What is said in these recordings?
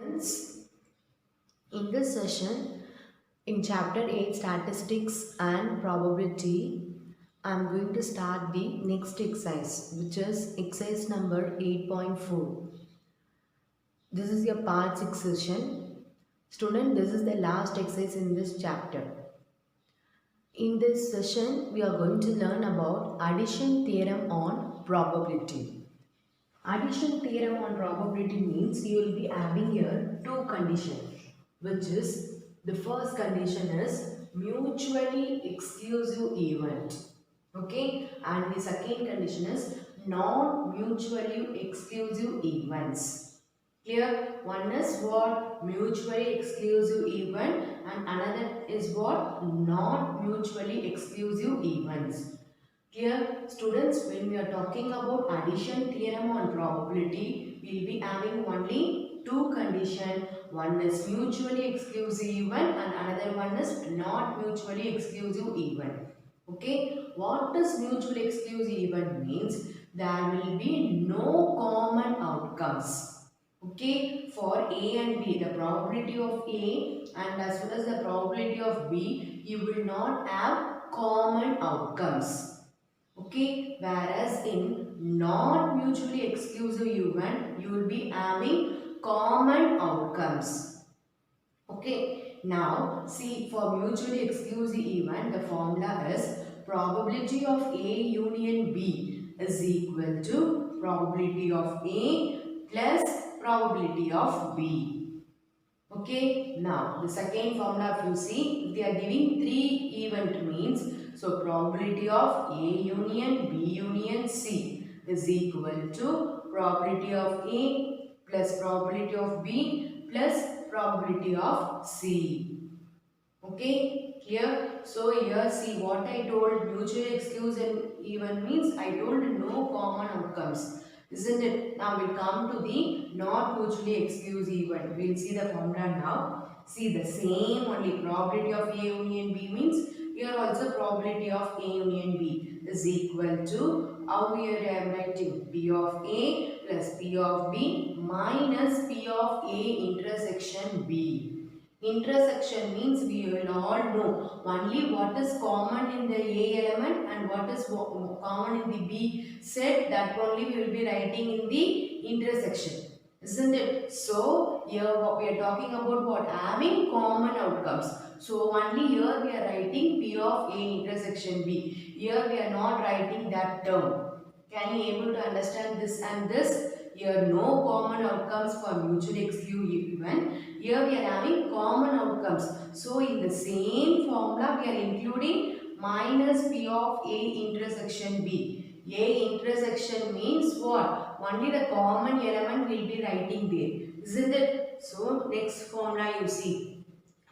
Friends, in this session, in chapter 8 statistics and probability, I am going to start the next exercise, which is exercise number 8.4. This is your part 6 session. Student, this is the last exercise in this chapter. In this session, we are going to learn about addition theorem on probability. Addition theorem on probability means you will be having here two conditions, which is the first condition is mutually exclusive event. Okay, and the second condition is non-mutually exclusive events. Clear? One is what? Mutually exclusive event, and another is what? Not mutually exclusive events. Here, students, when we are talking about addition theorem on probability, we will be having only two conditions. One is mutually exclusive event and another one is not mutually exclusive event. Okay, what does mutually exclusive event means? There will be no common outcomes. Okay, for A and B, the probability of A and as well as the probability of B, you will not have common outcomes. Okay, whereas in not mutually exclusive event, you will be having common outcomes. Okay, now see, for mutually exclusive event, the formula is probability of A union B is equal to probability of A plus probability of B. Okay, now the second formula, if you see, if they are giving three event means, so probability of A union B union C is equal to probability of A plus probability of B plus probability of C. Okay, clear? So here see what I told, mutually exclusive event means I told no common outcomes. Isn't it? Now we'll come to the not mutually exclusive event. We'll see the formula now. See the same only probability of A union B means here also probability of A union B is equal to how we are writing P of A plus P of B minus P of A intersection B. Intersection means we will all know only what is common in the A element and what is common in the B set, that only we will be writing in the intersection. Isn't it? So, here we are talking about what? Having common outcomes. So, only here we are writing P of A intersection B. Here we are not writing that term. Can you able to understand this and this? Here no common outcomes for mutually exclusive event. Here we are having common outcomes. So in the same formula we are including minus P of A intersection B. A intersection means what? Only the common element will be writing there. Isn't it? So next formula you see.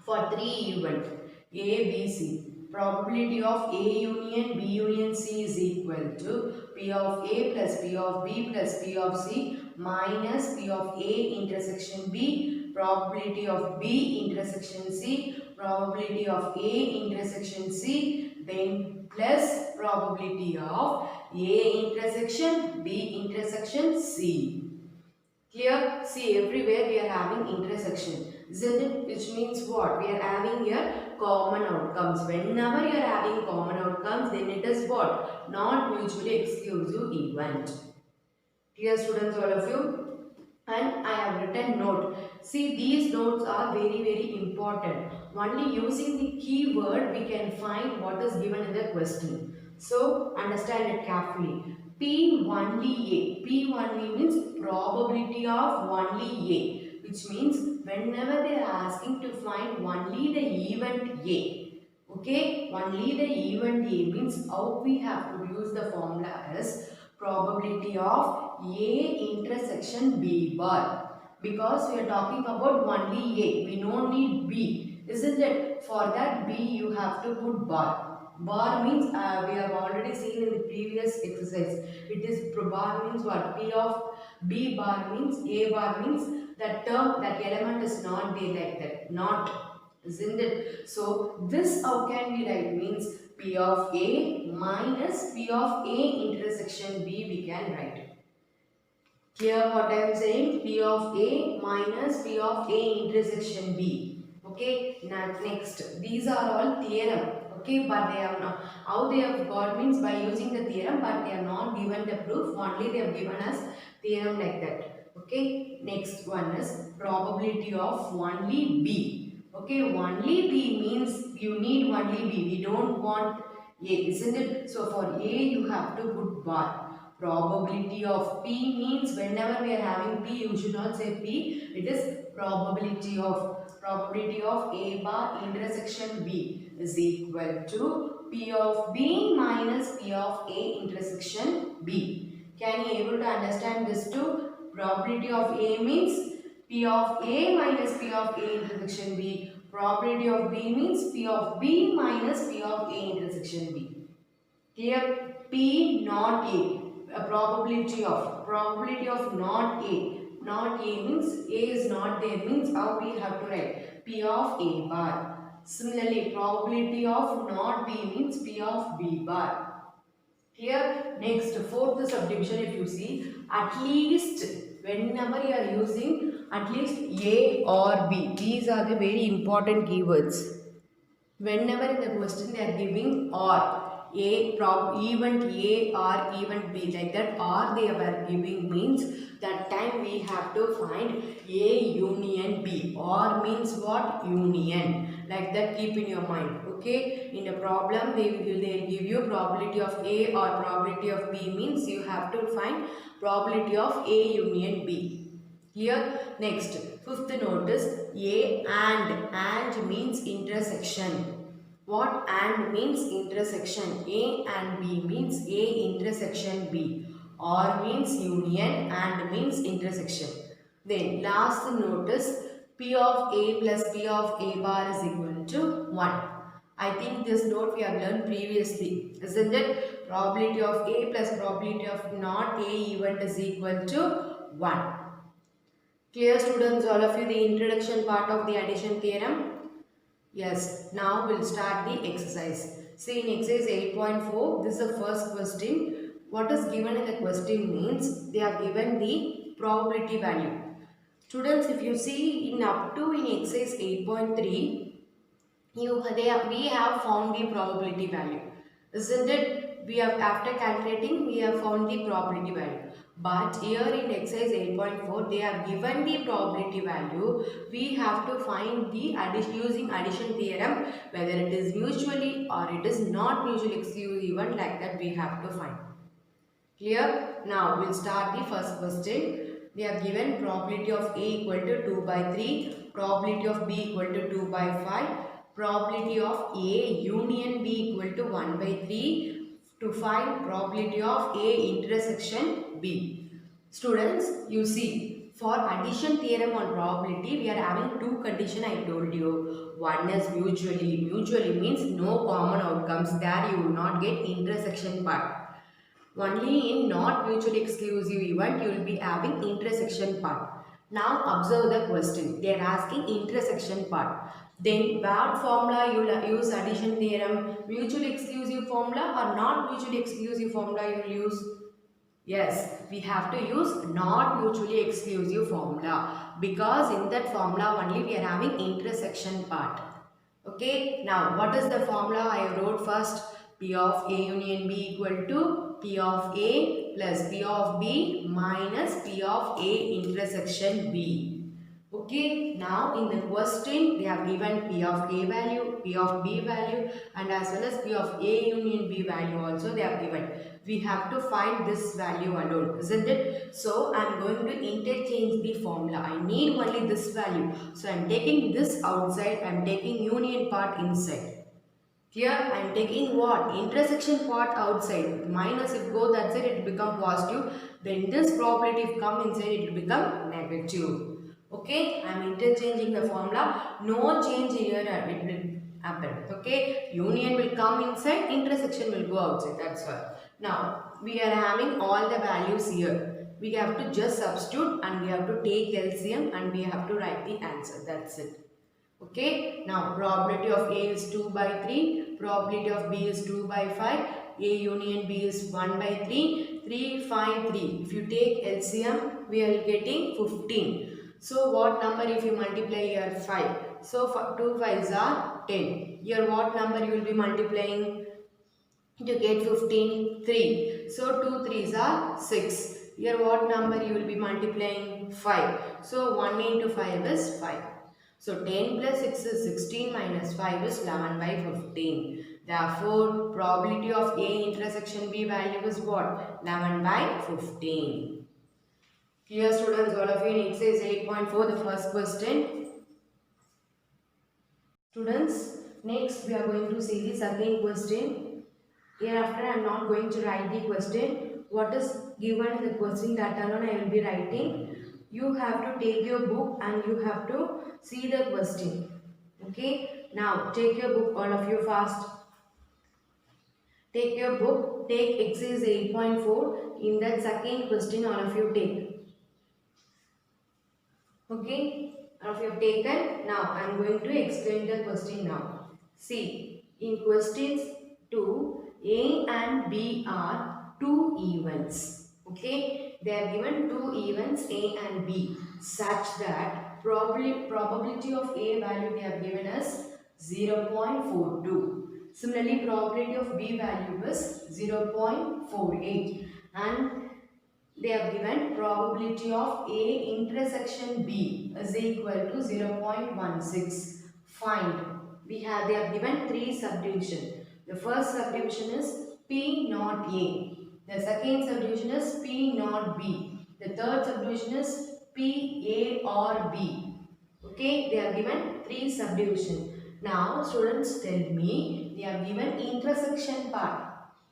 For three event A, B, C. Probability of A union B union C is equal to P of A plus P of B plus P of C minus P of A intersection B, probability of B intersection C, probability of A intersection C, then plus probability of A intersection B intersection C. Clear? See, everywhere we are having intersection. Isn't it? Which means what? We are having here common outcomes. Whenever you are having common outcomes, then it is what? Not mutually exclusive event. Clear, students, all of you? And I have written note. See, these notes are very important. Only using the keyword we can find what is given in the question. So, understand it carefully. P only A. P only means probability of only A. Which means whenever they are asking to find only the event A. Okay, only the event A means how we have to use the formula is probability of A intersection B bar, because we are talking about only A, we don't need B, isn't it? For that B you have to put bar. Bar means we have already seen in the previous exercise. It is bar means what? P of B bar means A bar means that term, that element is not there like that. Not, isn't it? So this how can we write means P of A minus P of A intersection B we can write. Here what I am saying, P of A minus P of A intersection B. Okay, now next, these are all theorem. Okay, but they have not, how they have got means by using the theorem, but they are not given the proof, only they have given us theorem like that. Okay, next one is probability of only B. Okay, only B means you need only B, we don't want A, isn't it? So for A you have to put bar. Probability of P means whenever we are having P, you should not say P, it is probability of A bar intersection B is equal to P of B minus P of A intersection B. Can you able to understand this too? Probability of A means P of A minus P of A intersection B. Probability of B means P of B minus P of A intersection B. Here P not A. A probability of not A. Not A means A is not there means how we have to write P of A bar. Similarly, probability of not B means P of B bar. Here next fourth subdivision, if you see, at least whenever you are using at least A or B, these are the very important keywords. Whenever in the question they are giving or event A or event B like that, or they are giving means that time we have to find A union B. Or means what? Union. Like that, keep in your mind. Okay, in the problem they give you probability of A or probability of B means you have to find probability of A union B. Here next fifth notice A and means intersection. What and means intersection? A and B means A intersection B. Or means union and means intersection. Then last notice P of A plus P of A bar is equal to 1. I think this note we have learned previously, isn't it? Probability of A plus probability of not A event is equal to 1. Clear students, all of you, the introduction part of the addition theorem? Yes, now we'll start the exercise. See, in exercise 8.4, this is the first question. What is given in the question means they are given the probability value. Students, if you see in up to in exercise 8.3, we have found the probability value, isn't it? We have, after calculating, we have found the probability value. But here in exercise 8.4 they have given the probability value. We have to find the addition using addition theorem, whether it is mutually or it is not mutually exclusive, even like that we have to find. Clear? Now we'll start the first question. They have given probability of A equal to 2 by 3, probability of B equal to 2 by 5, probability of A union B equal to 1 by 3, to find probability of A intersection B. Students, you see, for addition theorem on probability, we are having two conditions I told you. One is mutually. Mutually means no common outcomes. There you will not get intersection part. Only in not mutually exclusive event you will be having intersection part. Now observe the question. They are asking intersection part. Then what formula you will use addition theorem? Mutually exclusive formula or not mutually exclusive formula you will use? Yes, we have to use not mutually exclusive formula, because in that formula only we are having intersection part. Okay, now what is the formula I wrote first? P of A union B equal to P of A plus P of B minus P of A intersection B. Okay, now in the question they have given P of A value, P of B value, and as well as P of A union B value also they have given. We have to find this value alone, isn't it? So I am going to interchange the formula. I need only this value. So I am taking this outside, I am taking union part inside. Here I am taking what? Intersection part outside. Minus if go that side it will become positive. Then this probability if come inside it will become negative. Okay, I am interchanging the formula. No change here it will happen. Okay, union will come inside, intersection will go outside. That's all. Now we are having all the values here. We have to just substitute and we have to take LCM and we have to write the answer. That's it. Okay, now probability of A is 2 by 3, probability of B is 2 by 5, A union B is 1 by 3. 3, 5, 3. If you take LCM, we are getting 15. So what number if you multiply here 5? So 2 5s are 10. Here what number you will be multiplying to get 15? 3. So 2 3s are 6. Here what number you will be multiplying? 5. So 1 into 5 is 5. So 10 plus 6 is 16 minus 5 is 11 by 15. Therefore, probability of A intersection B value is what? 11 by 15. Clear students, all of you in exercise 8.4, the first question. Students, next we are going to see the second question. Hereafter I am not going to write the question. What is given in the question that alone I will be writing. You have to take your book and you have to see the question. Okay. Now take your book, all of you, fast. Take your book. Take exercise 8.4. In that second question all of you take. Okay. All of you have taken. Now I am going to explain the question now. See, in questions 2, A and B are two events. Okay, they are given two events A and B such that probability of A value they have given us 0.42. Similarly, probability of B value is 0.48 and they have given probability of A intersection B is equal to 0.16. Find. They have given three subdivision. The first subdivision is P naught A. The second subdivision is P naught B. The third subdivision is P A or B. Okay, they have given three subdivision. Now students tell me, they have given intersection part.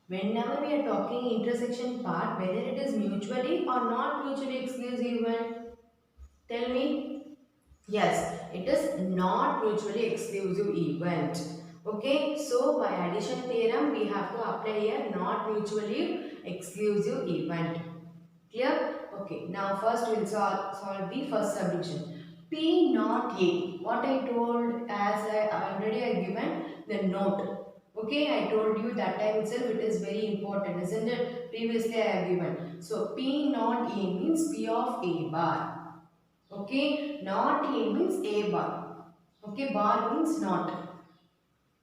Whenever we are talking intersection part, whether it is mutually or not mutually exclusive event, tell me. Yes, it is not mutually exclusive event. Okay, so by addition theorem, we have to apply here not mutually exclusive event. Clear? Okay, now first we will solve the first subdivision. P not A. What I told as I already given the note. Okay, I told you that time itself it is very important, isn't it? Previously I have given. So P not A means P of A bar. Okay, not A means A bar. Okay, bar means not.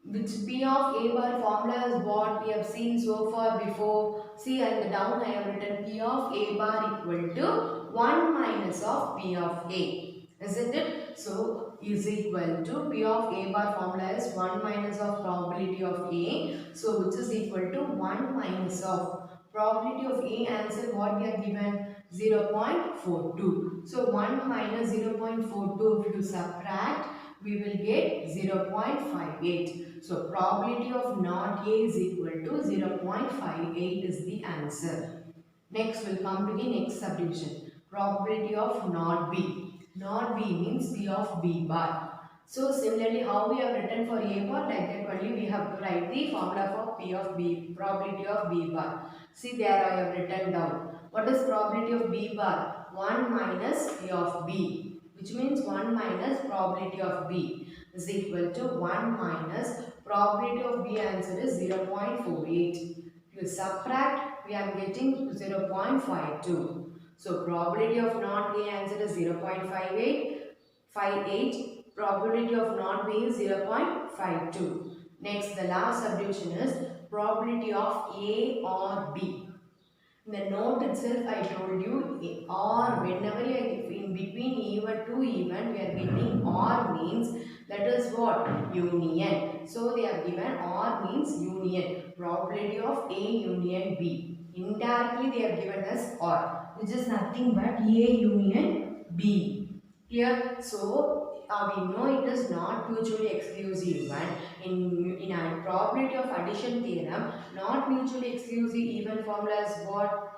Which P of A bar formula is what we have seen so far before. See, at the down I have written P of A bar equal to 1 minus of P of A. Isn't it? So, is equal to P of A bar formula is 1 minus of probability of A. So, which is equal to 1 minus of probability of A answer what we are given 0.42. So, 1 minus 0.42 if you subtract we will get 0.58. So, probability of not A is equal to 0.58 is the answer. Next, we'll come to the next subdivision. Probability of not B. Not B means P of B bar. So, similarly, how we have written for A bar, like that only we have to write the formula for P of B, probability of B bar. See, there I have written down. What is probability of B bar? 1 minus P of B, which means 1 minus probability of B is equal to 1 minus probability of B answer is 0.48. If you subtract, we are getting 0.52. So, probability of not A answer is 0.58. Probability of not B is 0.52. Next, the last subdivision is probability of A or B. In the note itself, I told you or whenever if in between even two even we are getting or means that is what? Union. So they have given or means union. Probability of A union B. Indirectly they have given us or, which is nothing but A union B. Here, so we know it is not mutually exclusive event. In a probability of addition theorem, not mutually exclusive event formula is what?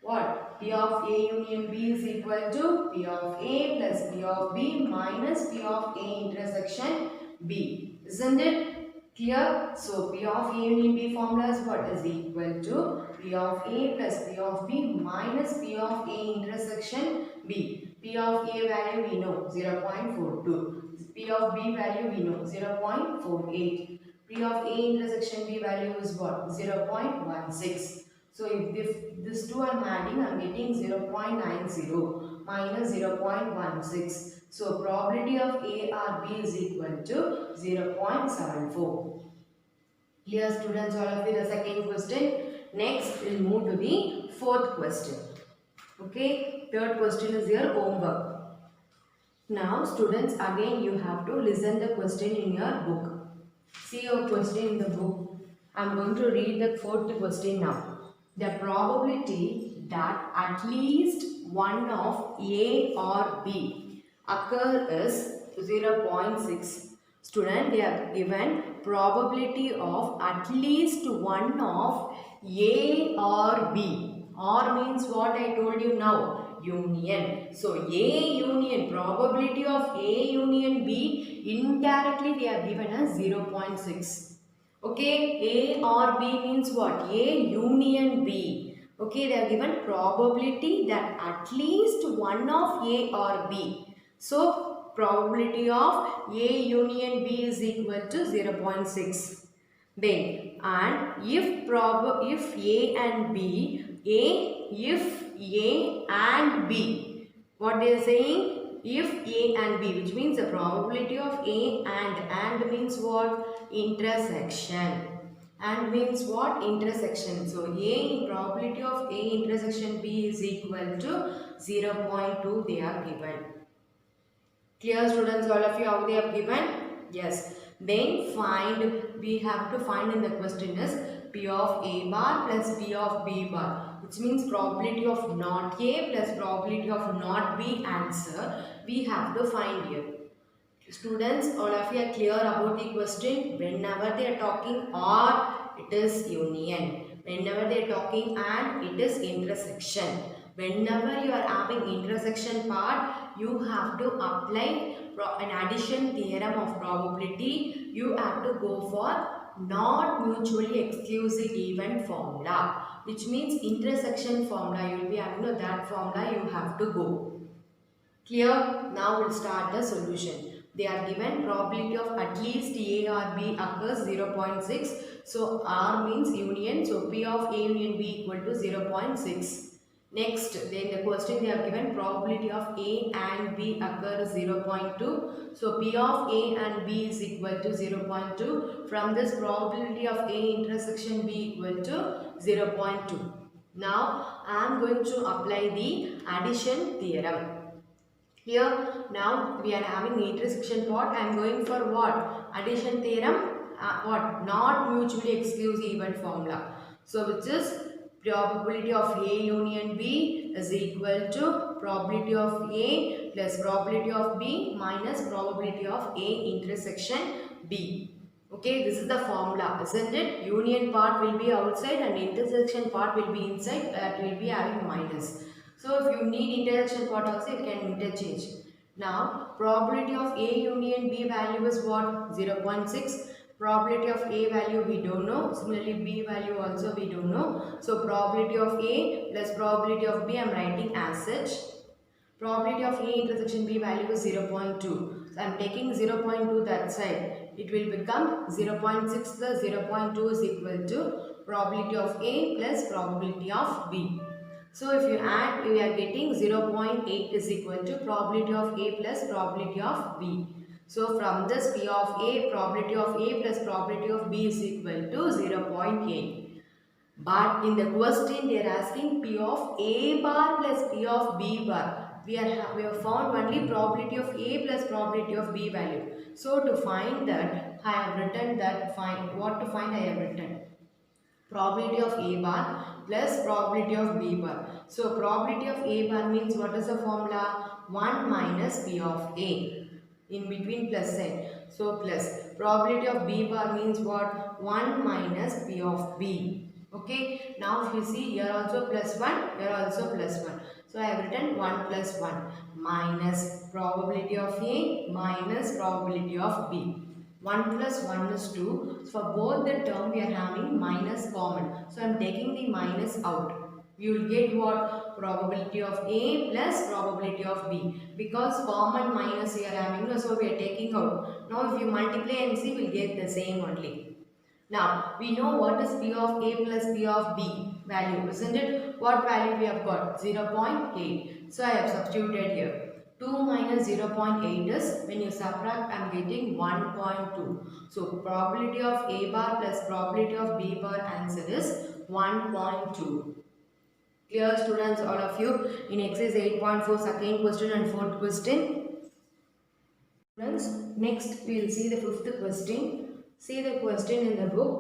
What? P of A union B is equal to P of A plus P of B minus P of A intersection B. Isn't it clear? So, P of A union B formula is what? Is equal to P of A plus P of B minus P of A intersection B. P of A value we know 0.42. P of B value we know 0.48. P of A intersection B value is what? 0.16. So if this two I'm adding, I'm getting 0.90 minus 0.16. So probability of A or B is equal to 0.74. Clear students, all of you, the second question. Next we'll move to the fourth question. Okay, third question is your homework. Now students, again you have to listen the question in your book. See your question in the book. I am going to read the fourth question now. The probability that at least one of A or B occur is 0.6. Student, they are given probability of at least one of A or B. Or means what I told you now, union. So A union, probability of A union B, indirectly they are given as 0.6. Okay, A or B means what? A union B. Okay, they are given probability that at least one of A or B. So, probability of A union B is equal to 0.6. Then, and if A and B, if A and B, what they are saying? If A and B, which means the probability of A and means what? Intersection. And means what? Intersection. So A, probability of A intersection B is equal to 0.2 they are given. Clear students, all of you, how they have given? Yes. Then we have to find in the question is P of A bar plus P of B bar, which means probability of not A plus probability of not B answer we have to find here. Students, all of you are clear about the question. Whenever they are talking or, it is union. Whenever they are talking and, it is intersection. Whenever you are having intersection part, you have to apply an addition theorem of probability. You have to go for not mutually exclusive event formula, which means intersection formula. You will be having that formula you have to go. Clear? Now we'll start the solution. They are given probability of at least A or B occurs 0.6. So R means union. So P of A union B equal to 0.6. Next, then the question they have given probability of A and B occurs 0.2. So P of A and B is equal to 0.2. From this probability of A intersection B equal to 0.2. Now I am going to apply the addition theorem. Here now we are having intersection part. I am going for what? Addition theorem. What? Not mutually exclusive event formula. So which is probability of A union B is equal to probability of A plus probability of B minus probability of A intersection B. Okay, this is the formula, isn't it? Union part will be outside and intersection part will be inside. That will be having minus. So if you need intersection part also, you can interchange. Now, probability of A union B value is what? 0.6. Probability of A value we don't know. Similarly, B value also we don't know. So, probability of A plus probability of B I am writing as such. Probability of A intersection B value is 0.2. So, I am taking 0.2 that side. It will become 0.6 plus 0.2 is equal to probability of A plus probability of B. So if you add, we are getting 0.8 is equal to probability of A plus probability of B. So from this P of A, probability of A plus probability of B is equal to 0.8. But in the question they are asking P of A bar plus P of B bar. We have found only probability of A plus probability of B value. So to find that, I have written that what to find I have written. Probability of A bar plus probability of B bar. So probability of A bar means what is the formula? 1 minus P of A. In between plus sign. So plus. Probability of B bar means what? 1 minus P of B. Okay. Now if you see here also plus 1, here also plus 1. So I have written 1 plus 1 minus probability of A minus probability of B. 1 plus 1 is 2. So for both the term we are having minus common. So I am taking the minus out. You will get what? Probability of A plus probability of B. Because common minus we are having, so we are taking out. Now if you multiply and see, we will get the same only. Now, we know what is P of A plus P of B value, isn't it? What value we have got? 0.8. So, I have substituted here. 2 minus 0.8 is, when you subtract, I am getting 1.2. So, probability of A bar plus probability of B bar answer is 1.2. Clear, students, all of you? In exercise 8.4, second question and fourth question. Students, next we will see the fifth question. See the question in the book.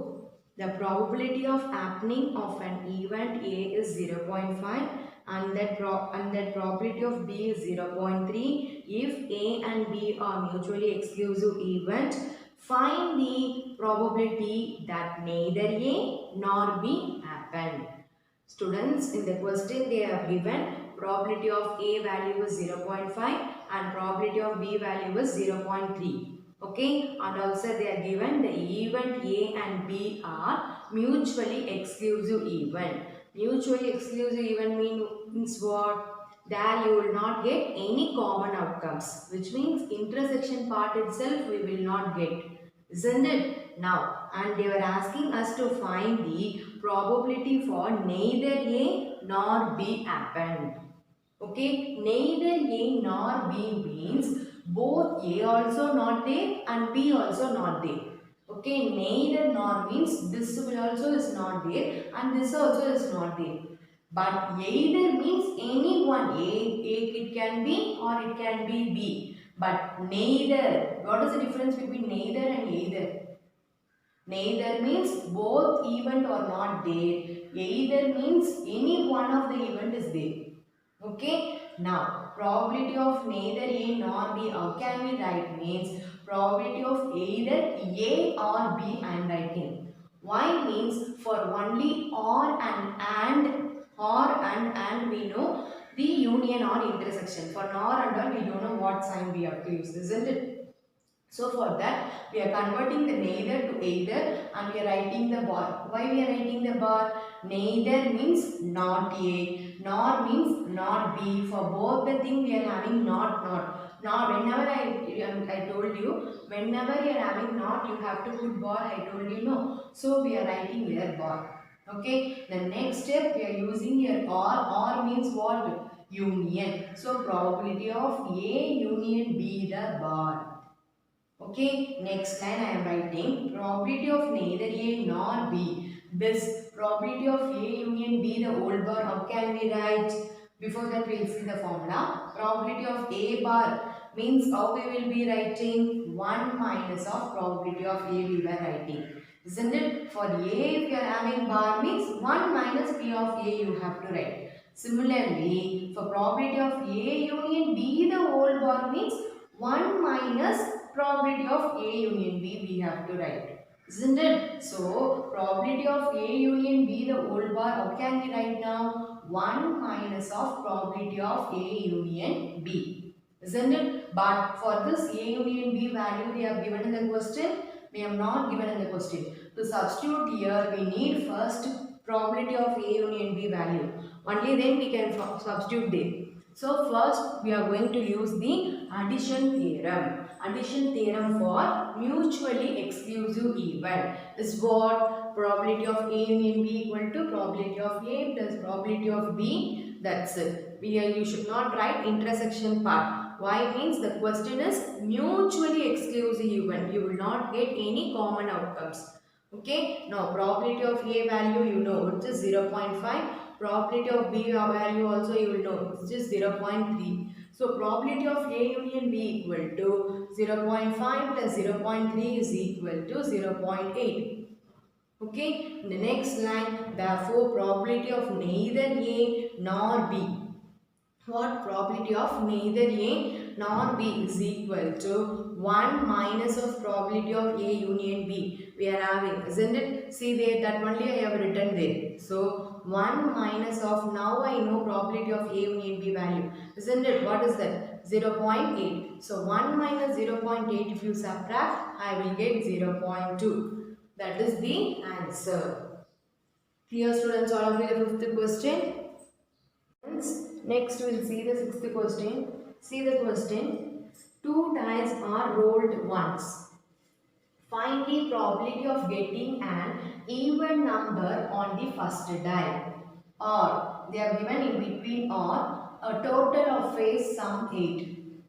The probability of happening of an event A is 0.5 and that probability of B is 0.3. If A and B are mutually exclusive event, find the probability that neither A nor B happened. Students, in the question they have given probability of A value is 0.5 and probability of B value is 0.3. Okay, and also they are given the event A and B are mutually exclusive event. Mutually exclusive event means what? There you will not get any common outcomes, which means intersection part itself we will not get, isn't it? Now, and they were asking us to find the probability for neither A nor B happened. Okay, neither A nor B means both A also not there and B also not there. Okay, neither nor means this will also is not there and this also is not there. But either means any one. It can be or it can be B. But neither. What is the difference between neither and either? Neither means both event are not there. Either means any one of the event is there. Okay. Now, probability of neither A nor B, how can we write? Means probability of either A or B I am writing. Why means for only or and we know the union or intersection. For nor and all we don't know what sign we have to use, isn't it? So for that we are converting the neither to either and we are writing the bar. Why we are writing the bar? Neither means not A, nor means not B. For both the thing we are having not. Now whenever I told you, whenever you are having not you have to put bar, I told you no. So we are writing here bar. Okay, the next step we are using here or means what? Union. So probability of A union B the bar. Okay, next line I am writing probability of neither A nor B. This probability of A union B the whole bar, how can we write? Before that we will see the formula. Probability of A bar means how we will be writing? 1 minus of probability of A we were writing. Isn't it? For A if you are having bar means 1 minus P of A you have to write. Similarly, for probability of A union B the whole bar means 1 minus probability of A union B we have to write. Isn't it? So, probability of A union B the whole bar, how can we write now? 1 minus of probability of A union B. Isn't it? But for this A union B value they have given in the question, they have not given in the question. To substitute here, we need first probability of A union B value. Only then we can substitute there. So first we are going to use the addition theorem. Addition theorem for mutually exclusive event is what? Probability of A union B equal to probability of A plus probability of B. That's it. You should not write intersection part. Why means the question is mutually exclusive event. You will not get any common outcomes. Okay. Now probability of A value you know which is 0.5. Probability of B value also you will know which is 0.3. So probability of A union B equal to 0.5 plus 0.3 is equal to 0.8. Okay. In the next line, therefore probability of neither A nor B. What? Probability of neither A nor B is equal to 1 minus of probability of A union B. We are having, isn't it? See there, that only I have written there. So 1 minus of, now I know probability of A union B value. Isn't it? What is that? 0.8. So 1 minus 0.8 if you subtract, I will get 0.2. That is the answer. Clear, students, all of you, the fifth question. Next we will see the sixth question. See the question. Two dice are rolled once. Find the probability of getting an even number on the first die. Or they are given in between or a total of phase sum 8.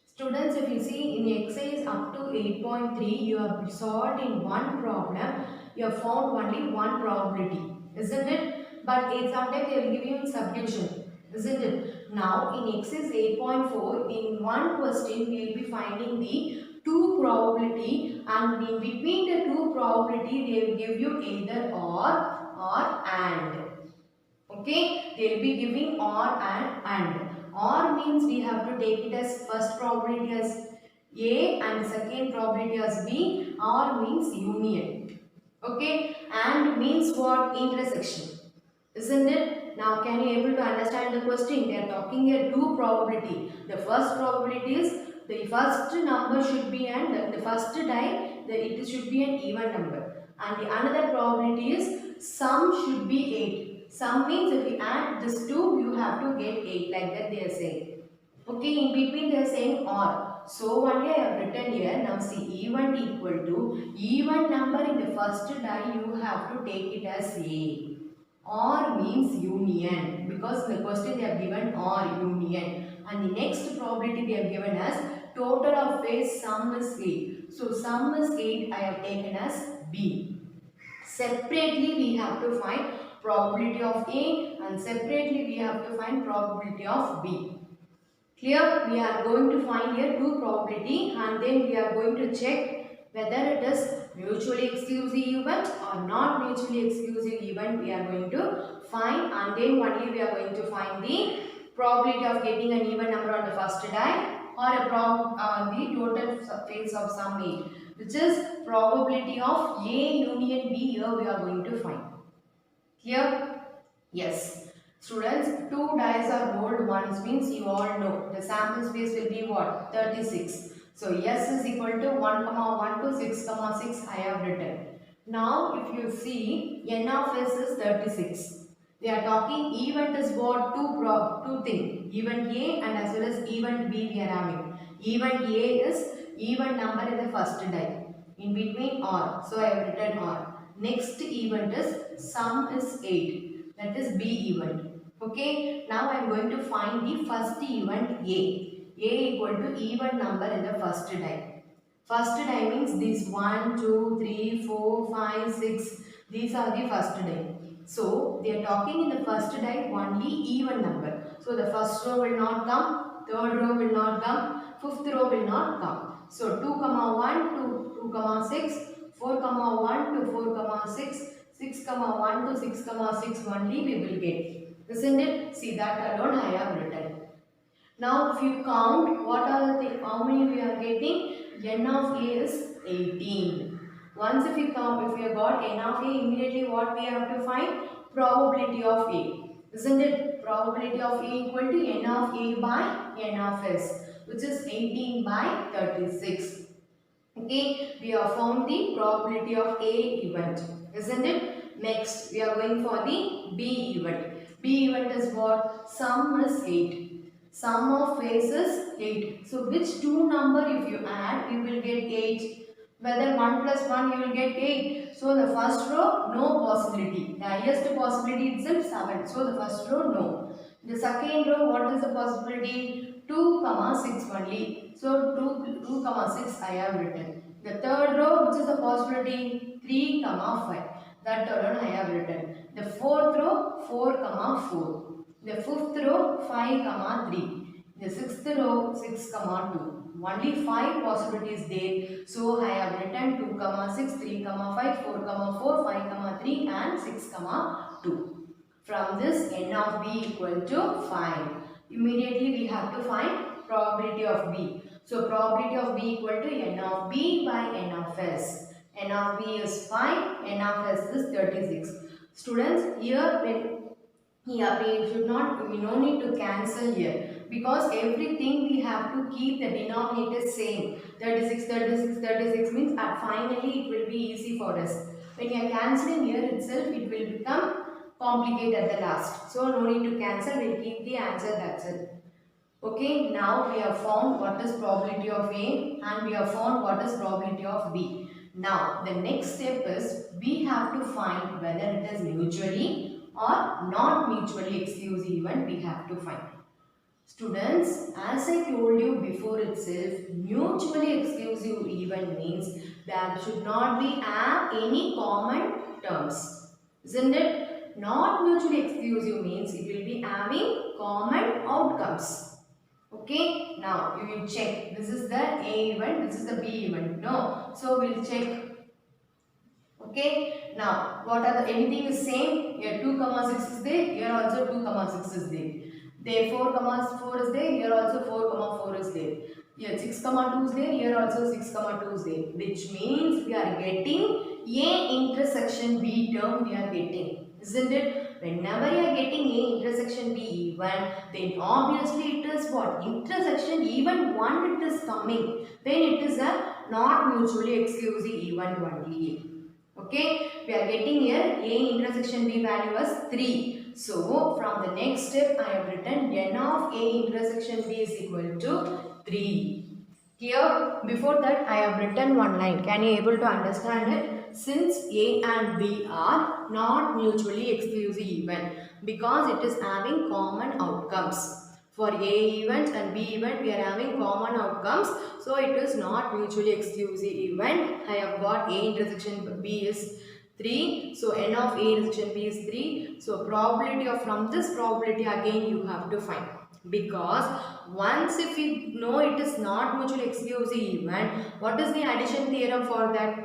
Students, if you see in exercise up to 8.3, you have solved in one problem, you have found only one probability, isn't it? But sometimes they will give you in subdivision, isn't it? Now in exercise 8.4, in one question we will be finding the two probability, and in between the two probability they will give you either or and. Okay, they will be giving or and. Or means we have to take it as first probability as A and second probability as B. Or means union. Okay, and means what? Intersection. Isn't it? Now can you able to understand the question? They are talking here two probability. The first probability is the first number should be and the first die it should be an even number. And the another probability is sum should be 8. Sum means if you add this 2 you have to get 8, like that they are saying. Okay, in between they are saying or. So only I have written here. Now see, even equal to even number in the first die you have to take it as A. Or means union, because in the question they have given or union, and the next probability they have given as total of phase sum is 8. So sum is 8, I have taken as B. Separately we have to find probability of A and separately we have to find probability of B. Clear? We are going to find here two probability and then we are going to check whether it is mutually exclusive event or not mutually exclusive event. We are going to find, and then only we are going to find the probability of getting an even number on the first die or a the total phase of sum 8, which is probability of A union B. Here we are going to find. Clear? Yes. Students, two dice are rolled once means you all know the sample space will be what? 36. So S is equal to 1, 1 to 6, 6 I have written. Now if you see N of S is 36. They are talking event is what? Two things. Event A and as well as event B we are having. Event A is even number in the first die. In between or. So I have written or. Next event is sum is 8. That is B event. Okay. Now I am going to find the first event A. A equal to even number in the first die. First die means this 1, 2, 3, 4, 5, 6. These are the first die. So they are talking in the first die only even number. So the first row will not come, third row will not come, fifth row will not come. So 2, 1 to 2, 6, 4, 1 to 4, 6, 6, 1 to 6, 6 only we will get. Isn't it? See, that alone I have written. Now if you count what are the how many we are getting, n of A is 18. Once if you count, if you have got n of A, immediately what we have to find? Probability of A. Isn't it? Probability of A equal to n of A by n of S, which is 18 by 36. Okay, we have found the probability of A event, isn't it? Next, we are going for the B event. B event is what? Sum is 8. Sum of phase is 8. So, which two number if you add, you will get 8. Whether 1 plus 1, you will get 8. So, the first row, no possibility. The highest possibility itself 7. So, the first row, no. The second row, what is the possibility? 2, 6 only. So 2, 6 I have written. The third row, which is the possibility? 3, 5. That alone I have written. The fourth row, 4, 4. The fifth row, 5, 3. The sixth row, 6, 2. Only 5 possibilities there. So I have written 2, 6, 3, 5, 4, 4, 5, 3 and 6, 2. From this, n of B equal to 5. Immediately we have to find probability of B. So probability of B equal to n of B by n of S. N of B is 5, n of S is 36. Students, here we should not, we no need to cancel here, because everything we have to keep the denominator same. 36, 36, 36 means at finally it will be easy for us. When you are cancelling here itself, it will become complicated at the last. So no need to cancel, we will keep the answer, that's it. Okay, now we have found what is probability of A and we have found what is probability of B. Now the next step is we have to find whether it is mutually or not mutually exclusive event we have to find. Students, as I told you before itself, mutually exclusive event means there should not be any common terms. Isn't it? Not mutually exclusive means it will be having common outcomes. Okay, now you will check. This is the A event, this is the B event. No, so we'll check. Okay, now what are the anything is same? Here 2 comma 6 is there, here also 2 comma 6 is there. There 4 comma 4 is there, here also 4 comma 4 is there. Here 6 comma 2 is there, here also 6 comma 2 is there. Which means we are getting A intersection B term we are getting. Isn't it? Whenever you are getting A intersection B event, then obviously it is what? Intersection even one it is coming. Then it is a not mutually exclusive event only. Okay, we are getting here A intersection B value as 3. So, from the next step, I have written n of A intersection B is equal to 3. Here, before that, I have written one line. Can you able to understand it? Since A and B are not mutually exclusive event because it is having common outcomes. For A event and B event, we are having common outcomes. So, it is not mutually exclusive event. I have got A intersection B is 3. So, n of A intersection B is 3. So, probability of from this probability again you have to find. Because once if we know it is not mutually exclusive event, what is the addition theorem for that?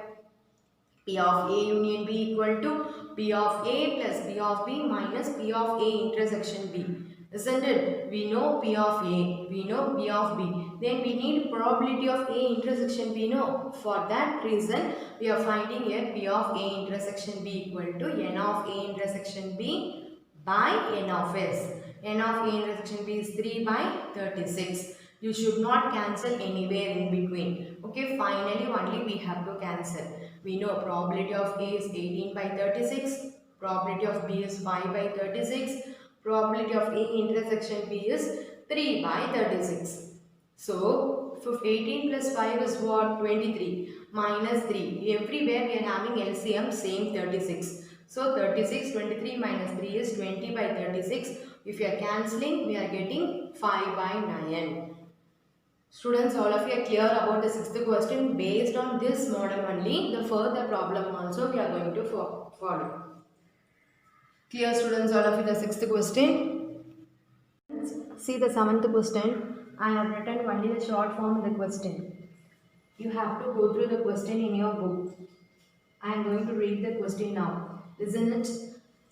P of A union B equal to P of A plus P of B minus P of A intersection B. Isn't it? We know P of A, we know P of B. Then we need probability of A intersection B. No, for that reason we are finding here P of A intersection B equal to N of A intersection B by N of S. N of A intersection B is 3 by 36. You should not cancel anywhere in between. Okay, finally only we have to cancel. We know probability of A is 18 by 36. Probability of B is 5 by 36. Probability of A intersection B is 3 by 36. So, 18 plus 5 is what? 23 minus 3. Everywhere we are having LCM same 36. So, 36, 23 minus 3 is 20 by 36. If you are cancelling, we are getting 5 by 9. Students, all of you are clear about the sixth question. Based on this model only, the further problem also we are going to follow. Clear, students, all of you, the sixth question. See the seventh question. I have written only the short form of the question. You have to go through the question in your book. I am going to read the question now. Isn't it?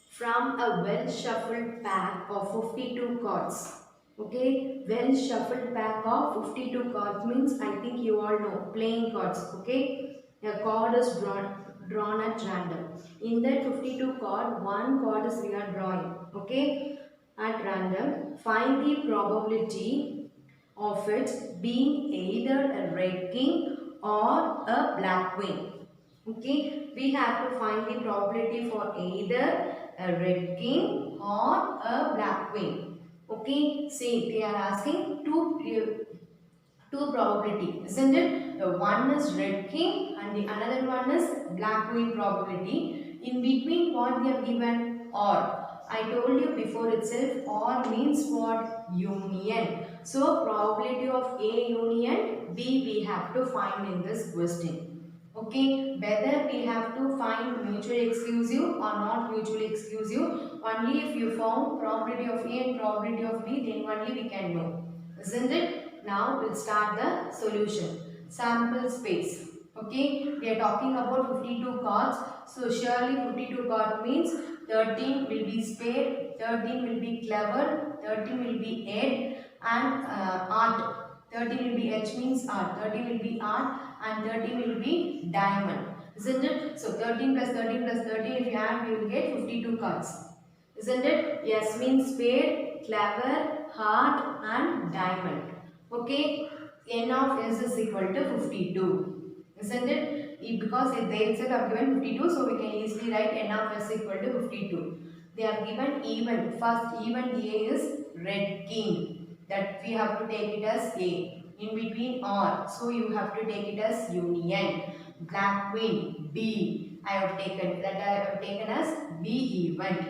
From a well shuffled pack of 52 cards. Okay, well shuffled pack of 52 cards means I think you all know playing cards. Okay, a card is drawn at random. In that 52 card, one card is we are drawing. Okay, at random. Find the probability of it being either a red king or a black queen. Okay, we have to find the probability for either a red king or a black queen. Okay, see they are asking two probability, isn't it? The one is red king and the another one is black queen probability. In between what they have given or. I told you before itself or means what? Union. So probability of A union B we have to find in this question. Okay, whether we have to find mutually exclusive or not mutually exclusive, only if you found probability of A and probability of B, then only we can know. Isn't it? Now we'll start the solution. Sample space. Okay, we are talking about 52 cards. So surely 52 card means 13 will be spade, 13 will be clever, 13 will be head and art. 13 will be H means art, 13 will be art and 13 will be diamond. Isn't it? So 13 plus 13 plus 13 if you add you will get 52 cards. Isn't it? Yes means spade, clever, heart and diamond. Okay. N of S is equal to 52. Isn't it? Because they itself have given 52 so we can easily write N of S equal to 52. They have given even. First even A is red king. that we have to take it as A. In between or, so you have to take it as union. Black queen, B. I have taken as B event.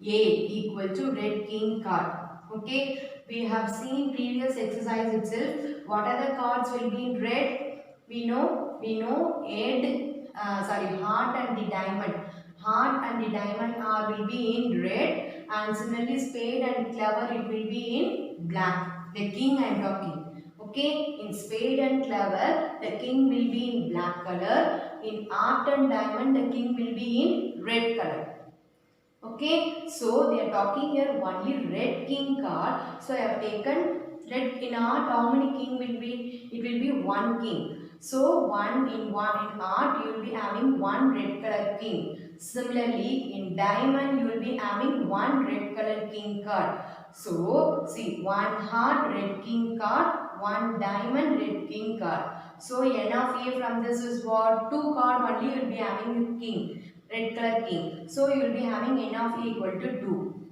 A equal to red king card. Okay, we have seen previous exercise itself. What other cards will be in red? We know heart and the diamond. Heart and the diamond will be in red, and similarly spade and clever it will be in black. The king I am talking. Okay, in spade and clever the king will be in black color. In heart and diamond the king will be in red color. Okay, so they are talking here only red king card. So I have taken red in art. How many king will be? It will be one king. So one in art you will be having one red color king. Similarly, in diamond you will be having one red color king card. So see, one heart red king card, one diamond red king card. So n of a from this is what? Two card only you will be having king. Red color king. So you will be having n of a equal to 2.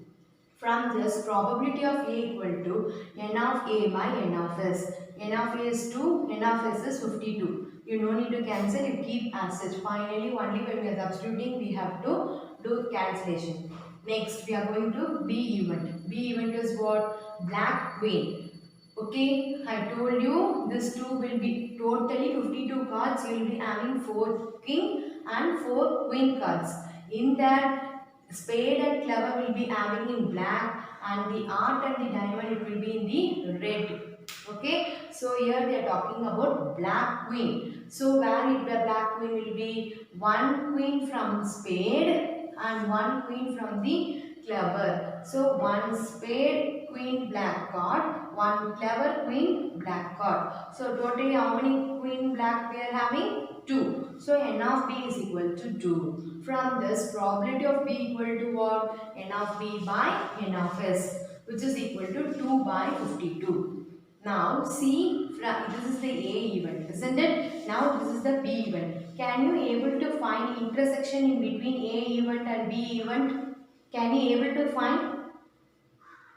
From this, probability of a equal to n of a by n of s. N of a is 2, n of s is 52. You no need to cancel, you keep as such. Finally, only when we are substituting, we have to do cancellation. Next, we are going to B event. B event is what? Black queen. Okay, I told you this 2 will be totally 52 cards. You will be having 4 king and 4 queen cards. In that, spade and clever will be having in black, and the art and the diamond it will be in the red. Okay, so here they are talking about black queen. So where the black queen will be? One queen from spade and one queen from the clever. So one spade queen black card, one clever queen black card. So totally how many queen black we are having? 2. So n of b is equal to 2. From this, probability of b equal to what? N of b by n of s, which is equal to 2 by 52. Now see, this is the A event, isn't it? Now this is the B event. Can you able to find intersection in between A event and B event? Can you able to find?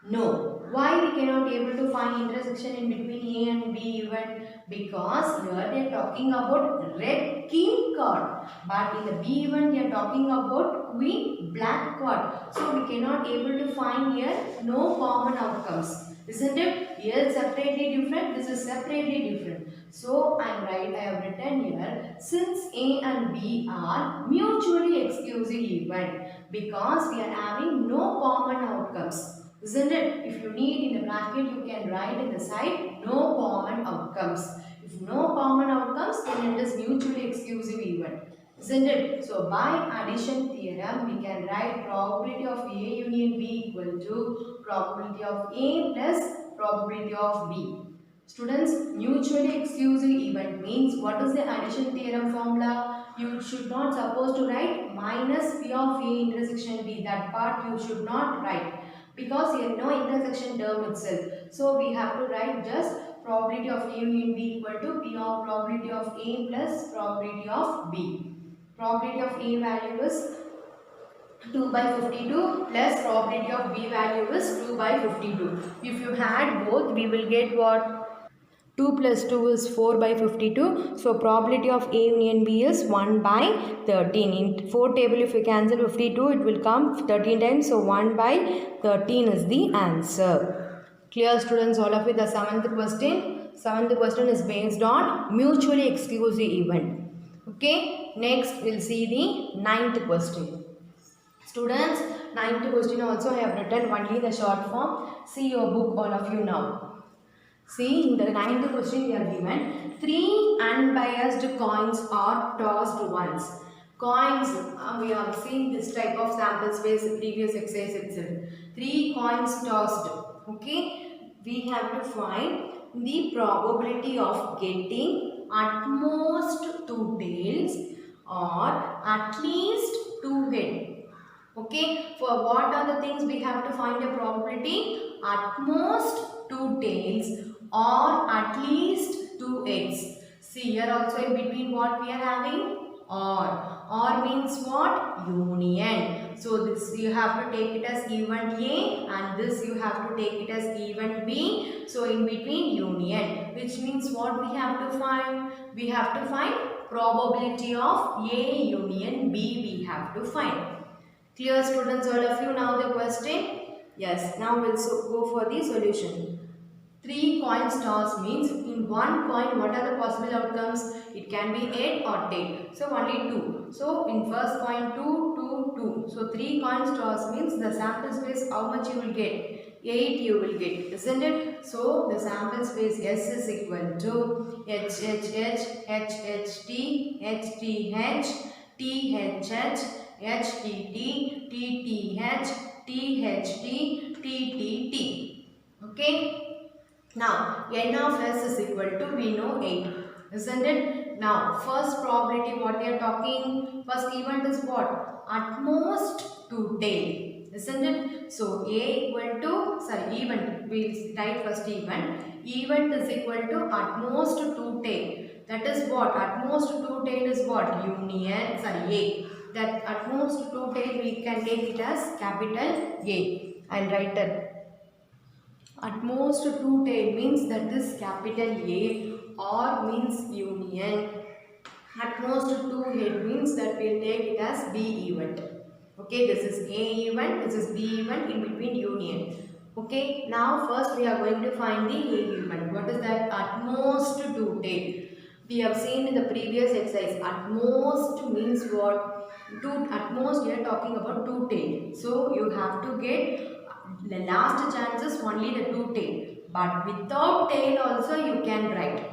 No. Why we cannot able to find intersection in between A and B event? Because here they are talking about red king card. But in the B event they are talking about queen black card. So we cannot able to find here no common outcomes. Isn't it? Here separately different, this is separately different. So I have written here, since A and B are mutually exclusive event, because we are having no common outcomes. Isn't it? If you need in the bracket, you can write in the side no common outcomes. If no common outcomes, then it is mutually exclusive event. Isn't it? So by addition theorem, we can write probability of A union B equal to probability of A plus probability of B. Students, mutually exclusive event means what is the addition theorem formula? You should not suppose to write minus P of A intersection B. That part you should not write, because here no intersection term itself. So we have to write just probability of A union B equal to P of probability of A plus probability of B. Probability of A value is 2 by 52 plus probability of B value is 2 by 52. If you add both, we will get what? 2 plus 2 is 4 by 52. So probability of A union B is 1 by 13. In 4 table, if you cancel 52, it will come 13 times. So 1 by 13 is the answer. Clear, students, all of it. The seventh question. Seventh question is based on mutually exclusive event. Okay. Next, we'll see the ninth question. Students, ninth question also I have written only the short form. See your book, all of you now. See, in the ninth question we are given 3 unbiased coins are tossed once. Coins, we have seen this type of sample space previous exercise itself. 3 coins tossed. Okay, we have to find the probability of getting at most 2 tails or at least 2 heads. Okay, for what are the things we have to find a probability? At most 2 tails or at least 2 eggs. See here also in between what we are having? Or means what? Union. So this you have to take it as event A and this you have to take it as event B. So in between union, which means what we have to find? We have to find probability of A union B we have to find. Clear students, all of you, now the question? Yes, now we'll go for the solution. Three coin toss means in one coin what are the possible outcomes? It can be head or tail. So only two. So in first coin 2, 2, 2. So three coins toss means the sample space how much you will get? 8 you will get, isn't it? So the sample space S is equal to H H H H H T H T H T H H H T T T T H T H T T T T. Okay. Now, n of s is equal to, we know 8, isn't it? Now, first probability what we are talking, first event is what? At most 2 tail, isn't it? So, A equal to, sorry, event, we write first event. Event is equal to at most 2 tail. That is what? At most 2 tail is what? Union, sorry, A. That at most 2 tail we can take it as capital A. I'll write that. At most 2 tail means that is capital A, or means union. At most 2 head means that we'll take it as B event. Okay, this is A event, this is B event, in between union. Okay, now first we are going to find the A event. What is that? At most 2 tail. We have seen in the previous exercise, at most means what? At most we are talking about 2 tail. So you have to get the last chance is only the 2 tail, but without tail also you can write.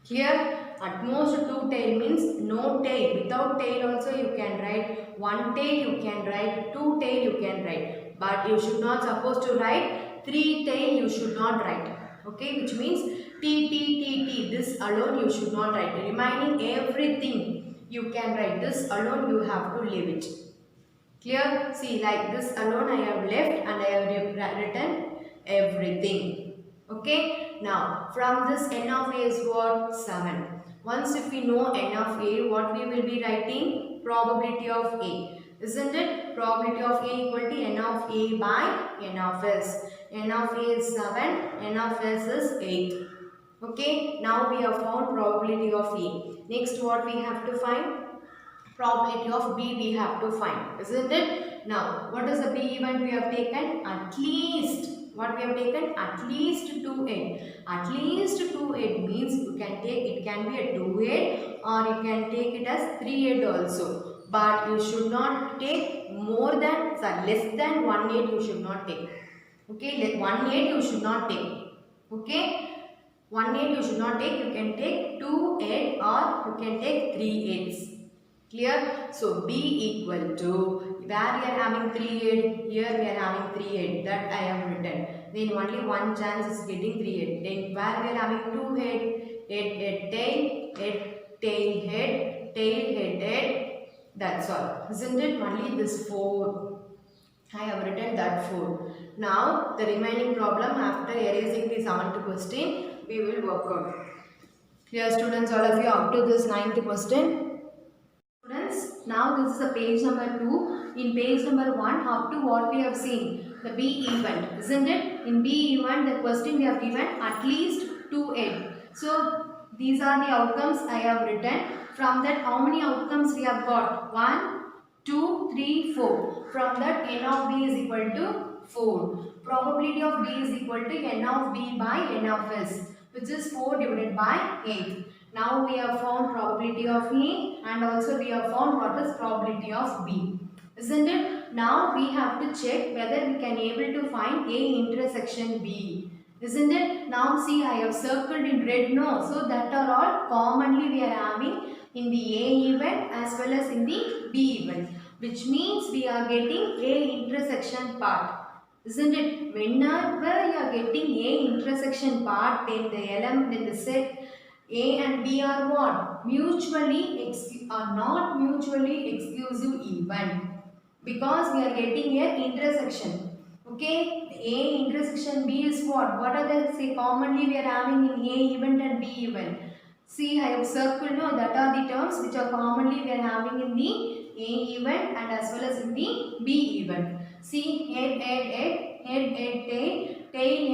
Here at most 2 tail means no tail. Without tail also you can write. 1 tail you can write. 2 tail you can write. But you should not supposed to write 3 tail, you should not write. Okay, which means T, T, T, T. This alone you should not write. Remaining everything you can write. This alone you have to leave it. Clear? See, like this alone I have left and I have written everything. Okay? Now, from this n of a is what? 7. Once if we know n of a, what we will be writing? Probability of a. Isn't it? Probability of a equal to n of a by n of s. N of a is 7, n of s is 8. Okay? Now we have found probability of a. Next what we have to find? Probability of B we have to find, isn't it? Now, what is the B event we have taken? At least, what we have taken? At least 2 At least 2 means you can take, it can be a 2 or you can take it as 3 also. But you should not take more than, sorry, less than 1 you should not take. Okay, 1 you should not take. Okay. 1 you should not take, you can take 2 or you can take 3 Clear? So, B equal to, where we are having 3 8, here we are having 3 8, that I have written. Then only one chance is getting 3 8. Then where we are having 2 head, 8 tail head, that's all. Isn't it? Only this 4. I have written that 4. Now, the remaining problem after erasing the 7th question, we will work out. Clear students, all of you, up to this 9th question. Now this is a page number 2. In page number 1, up to what we have seen, the B event, isn't it? In B event, the question we have given at least 2 8. So these are the outcomes I have written. From that, how many outcomes we have got? 1, 2, 3, 4. From that, n of B is equal to 4. Probability of B is equal to n of B by n of S, which is 4 divided by 8. Now we have found probability of A and also we have found what is probability of B. Isn't it? Now we have to check whether we can able to find A intersection B. Isn't it? Now see, I have circled in red, no. So that are all commonly we are having in the A event as well as in the B event. Which means we are getting A intersection part. Isn't it? Whenever you are getting A intersection part, then the set A and B are what? Not mutually exclusive event. Because we are getting a intersection. Okay, A intersection B is what? What are the, say, commonly we are having in A event and B event? See, I have circled, no, that are the terms which are commonly we are having in the A event and as well as in the B event. See, head, tail, head, tail,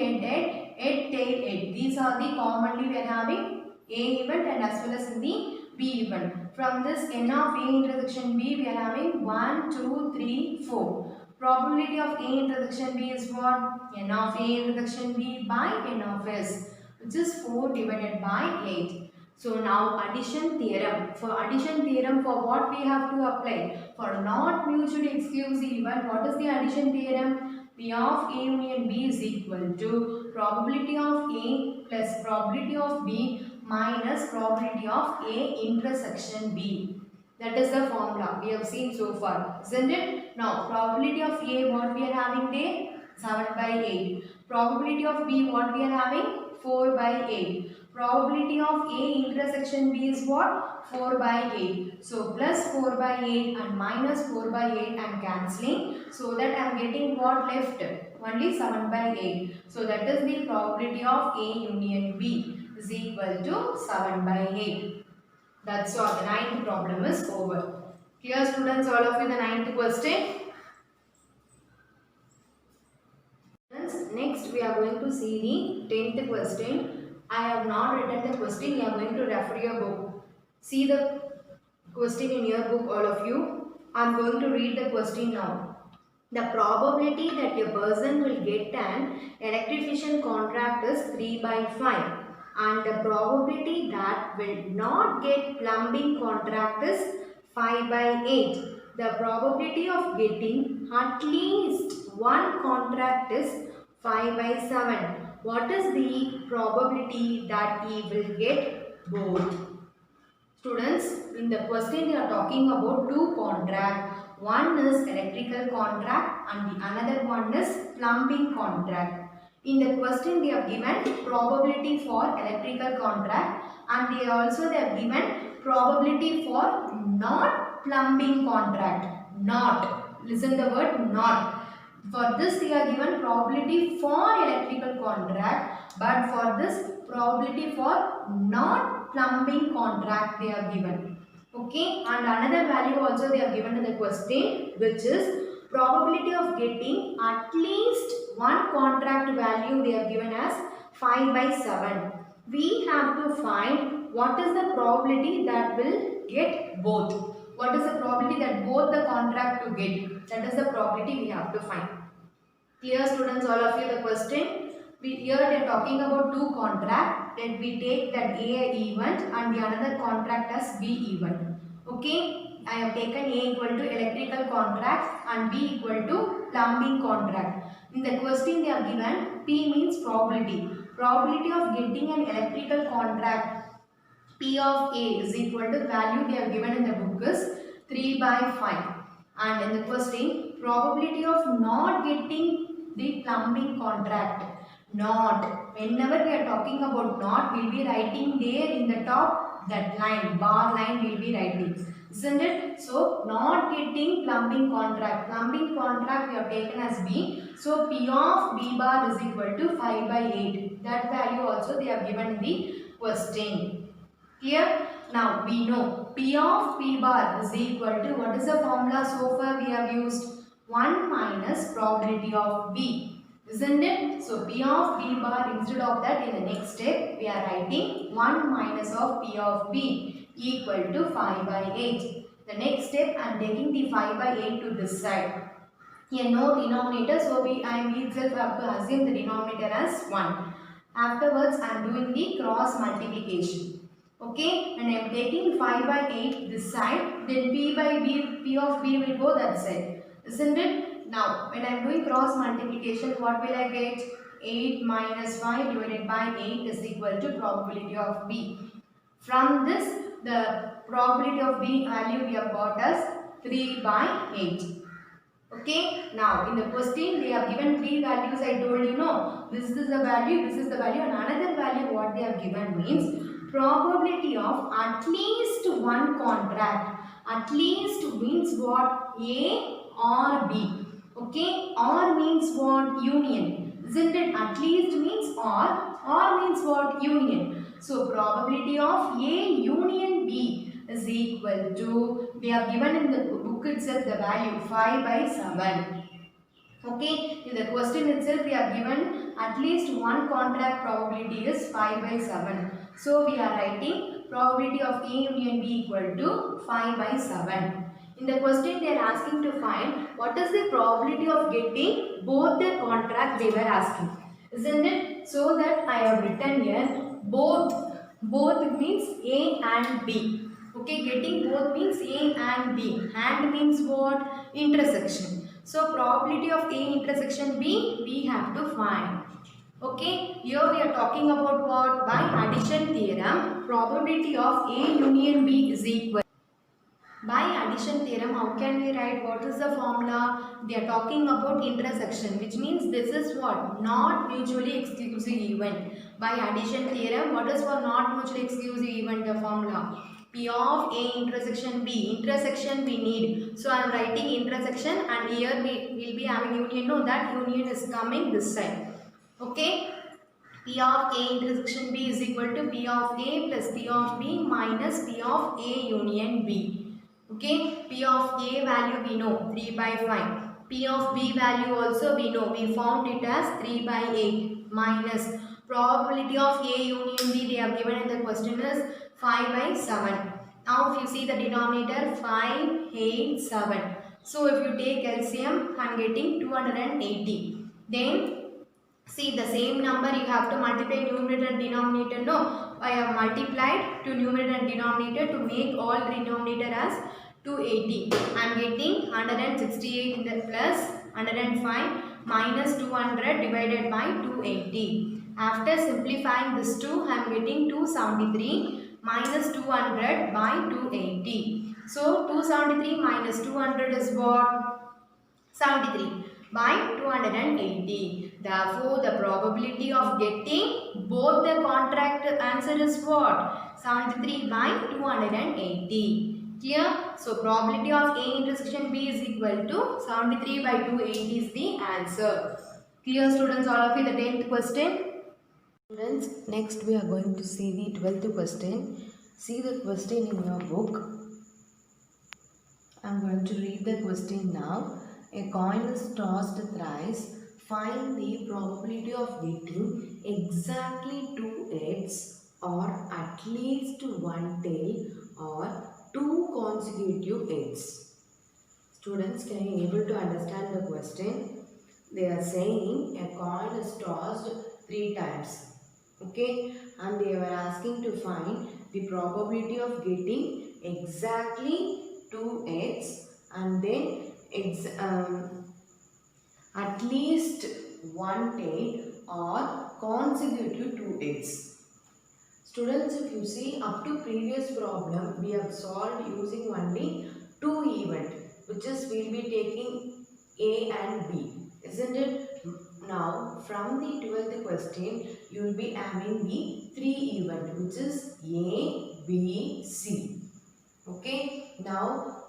head. These are the commonly we are having A event and as well as in the B event. From this n of A intersection B, we are having 1, 2, 3, 4. Probability of A intersection B is what? N of A intersection B by N of S, which is 4 divided by 8. So now addition theorem. For addition theorem, for what we have to apply? For not mutually exclusive event, what is the addition theorem? P of A union B is equal to probability of A plus probability of B minus probability of A intersection B. That is the formula we have seen so far, isn't it? Now, probability of A, what we are having there? 7 by 8. Probability of B, what we are having? 4 by 8. Probability of A intersection B is what? 4 by 8. So, plus 4 by 8 and minus 4 by 8 I am cancelling. So, that I am getting what left? Only 7 by 8. So, that is the probability of A union B is equal to 7 by 8. That's all. The ninth problem is over. Clear, students, all of you, the ninth question? Next, we are going to see the 10th question. I have not written the question. You are going to refer your book. See the question in your book, all of you. I am going to read the question now. The probability that a person will get an electrician contract is 3 by 5. And the probability that will not get plumbing contract is 5 by 8. The probability of getting at least one contract is 5 by 7. What is the probability that he will get both? Students, in the question they are talking about two contracts. One is electrical contract and the another one is plumbing contract. In the question they have given probability for electrical contract and they have given probability for not plumbing contract. Not. Listen the word not. For this they are given probability for electrical contract, but for this probability for not plumbing contract they are given. Okay, and another value also they are given in the question, which is probability of getting at least one contract value they are given as 5 by 7. We have to find what is the probability that will get both. What is the probability that both the contract to get? That is the probability we have to find. Clear, students, all of you, the question? Here they are talking about two contract. Let we take that A event and the another contract as B event. Okay, I have taken A equal to electrical contract and B equal to plumbing contract. In the question they have given P means probability. Probability of getting an electrical contract P of A is equal to value they have given in the book is 3 by 5. And in the question, probability of not getting the plumbing contract. Not. Whenever we are talking about not, we will be writing there in the top that line, bar line we will be writing. Isn't it? So, not getting plumbing contract. Plumbing contract we have taken as B. So, P of B bar is equal to 5 by 8. That value also they have given in the question. Clear? Now we know P of P bar is equal to, what is the formula so far we have used? 1 minus probability of B. Isn't it? So P of B bar, instead of that in the next step we are writing 1 minus of P of B equal to 5 by 8. The next step I am taking the 5 by 8 to this side. Here no denominator, so I itself have to assume the denominator as 1. Afterwards I am doing the cross multiplication. Okay, and I am taking 5 by 8 this side, then P by B, P of B will go that side, isn't it? Now, when I am doing cross multiplication, what will I get? 8 minus 5 divided by 8 is equal to probability of B. From this, the probability of B value we have got as 3 by 8. Okay, now in the question they have given three values. I told you, no, this is the value, this is the value, and another value what they have given means probability of at least one contract. At least means what? A or B. Okay, or means what? Union. Isn't it? At least means or means what? Union. So probability of A union B is equal to, they have given in the book itself the value 5 by 7. Okay, in the question itself we are given at least one contract probability is 5 by 7. So we are writing probability of A union B equal to 5 by 7. In the question they are asking to find what is the probability of getting both the contract they were asking. Isn't it? So that I have written here both. Both means A and B. Okay, getting both means A and B. And means what? Intersection. So probability of A intersection B we have to find. Okay, here we are talking about what? By addition theorem, probability of A union B is equal. By addition theorem, how can we write? What is the formula? They are talking about intersection, which means this is what? Not mutually exclusive event. By addition theorem, what is for not mutually exclusive event? The formula. P of A intersection B. Intersection we need. So I am writing intersection and here we will be having union. No, that union is coming this side. Okay. P of A intersection B is equal to P of A plus P of B minus P of A union B. Okay, P of A value we know 3 by 5. P of B value also we know. We found it as 3 by 8 minus probability of A union B they have given in the question is 5 by 7. Now if you see the denominator 5, 8, 7. So if you take LCM I am getting 280. Then see the same number you have to multiply numerator and denominator. No, I have multiplied to numerator and denominator to make all denominator as 280. I am getting 168 in the plus 105 minus 200 divided by 280. After simplifying this 2, I am getting 273 minus 200 by 280. So 273 minus 200 is what? 73 by 280. Therefore, the probability of getting both the contract answer is what? 73 by 280. Clear? So, probability of A intersection B is equal to 73 by 280 is the answer. Clear students, all of you, the 10th question? Students, next we are going to see the 12th question. See the question in your book. I am going to read the question now. A coin is tossed thrice. Find the probability of getting exactly 2 heads or at least one tail or 2 consecutive heads. Students, can you able to understand the question? They are saying a coin is tossed 3 times. Okay, and they were asking to find the probability of getting exactly 2 eggs and then at least one tail or consecutive 2 eggs. Students, if you see up to previous problem, we have solved using only 2 event, which is we will be taking A and B, isn't it? Now, from the 12th question, you will be having the 3 event, which is A, B, C. Okay, now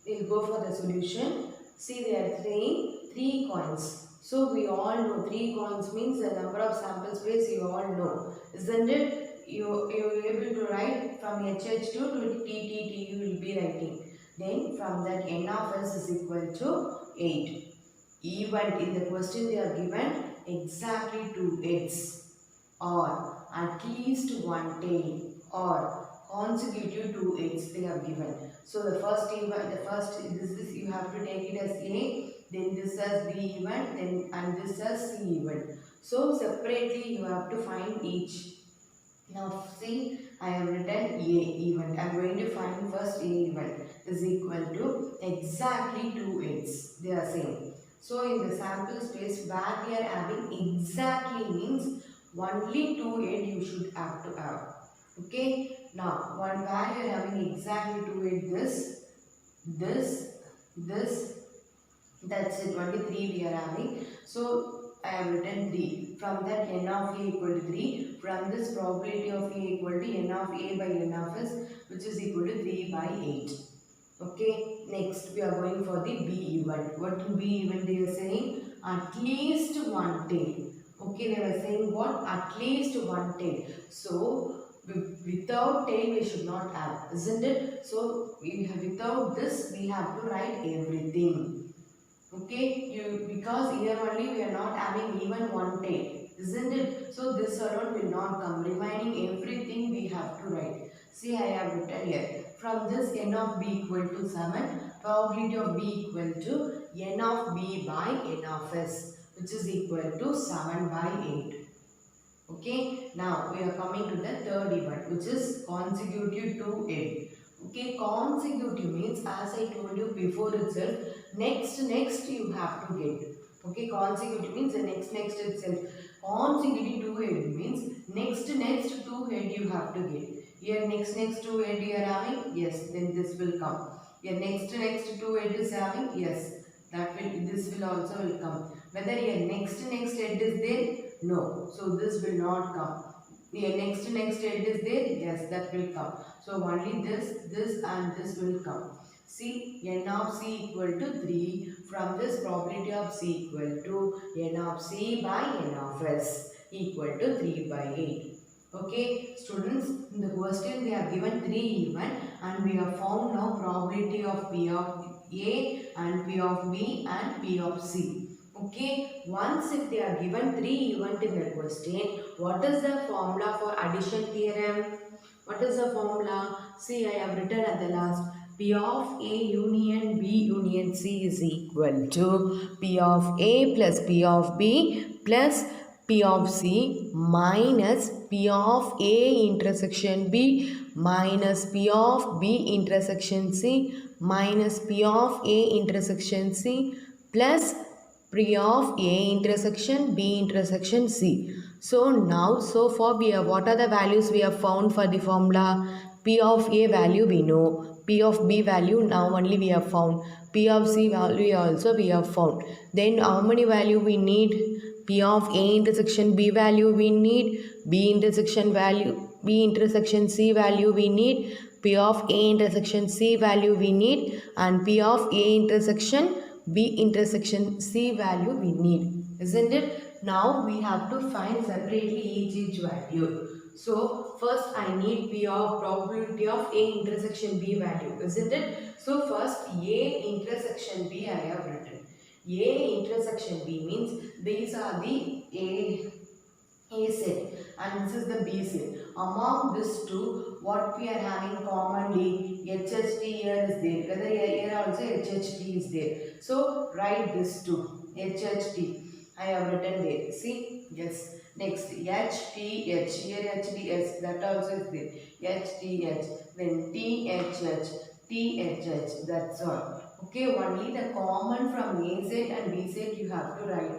we'll go for the solution. See, they are saying 3 coins. So we all know 3 coins means the number of sample space you all know, isn't it? You will be able to write from HH2 to TTT you will be writing. Then from that n of s is equal to 8. Even in the question they are given exactly 2 heads or at least one tail or consecutive 2 heads they have given. So the first this you have to take it as A, then this as B event, then and this as C event. So separately you have to find each. Now see, I have written A event. I am going to find first A event is equal to exactly 2 heads. They are same. So in the sample space where we are having exactly means only 2 head you should have to have. Okay. Now where you are having exactly 2 head, this, that's it. Only 3 we are having. So I have written 3. From that n of A equal to 3. From this probability of A equal to n of A by n of S, which is equal to 3 by 8. Okay. Next we are going for the B event. What will B event they are saying? At least one tail. Okay. They were saying what? At least one tail. So Without tail we should not have, isn't it? So without this we have to write everything. Okay, because here only we are not having even one tail, isn't it? So this alone will not come. Remaining everything we have to write. See, I have written here. From this n of b equal to 7, probability of b equal to n of b by n of s, which is equal to 7 by 8. Okay, now we are coming to the third event, which is consecutive to end. Okay, consecutive means, as I told you before itself, next you have to get. Okay, consecutive means the next itself. Consecutive to end means next to head you have to get. Here next to head you are having, yes, then this will come. Here next to head is having, yes, this will also will come. Whether here next head is there, no, so this will not come. Here next head is there, yes, that will come. So only this and this will come. See, n of c equal to 3. From this, probability of c equal to n of c by n of s equal to 3 by 8. Okay, students, in the question they have given 3 even, and we have found now probability of p of a and p of b and p of c. Okay, once if they are given 3 event in the question, what is the formula for addition theorem? What is the formula? See, I have written at the last. P of A union B union C is equal to P of A plus P of B plus P of C minus P of A intersection B minus P of B intersection C minus P of A intersection C plus P of A intersection B intersection C. So now so far we have, what are the values we have found for the formula? P of A value we know, P of B value now only we have found, P of C value also we have found. Then how many value we need? P of A intersection B value we need, B intersection C value we need, P of A intersection C value we need, and P of A intersection B intersection C value we need, isn't it? Now we have to find separately each value. So first I need P of probability of A intersection B value, isn't it? So first A intersection B I have written. A intersection B means these are the A set and this is the B set. Among these two, what we are having commonly, HHT here is there. Whether here also HHT is there. So write this two, HHT. I have written there. See, yes. Next, HTH. Here HTH. That also is there. HTH. Then THH. THH. That's all. Okay, only the common from A set and B set you have to write.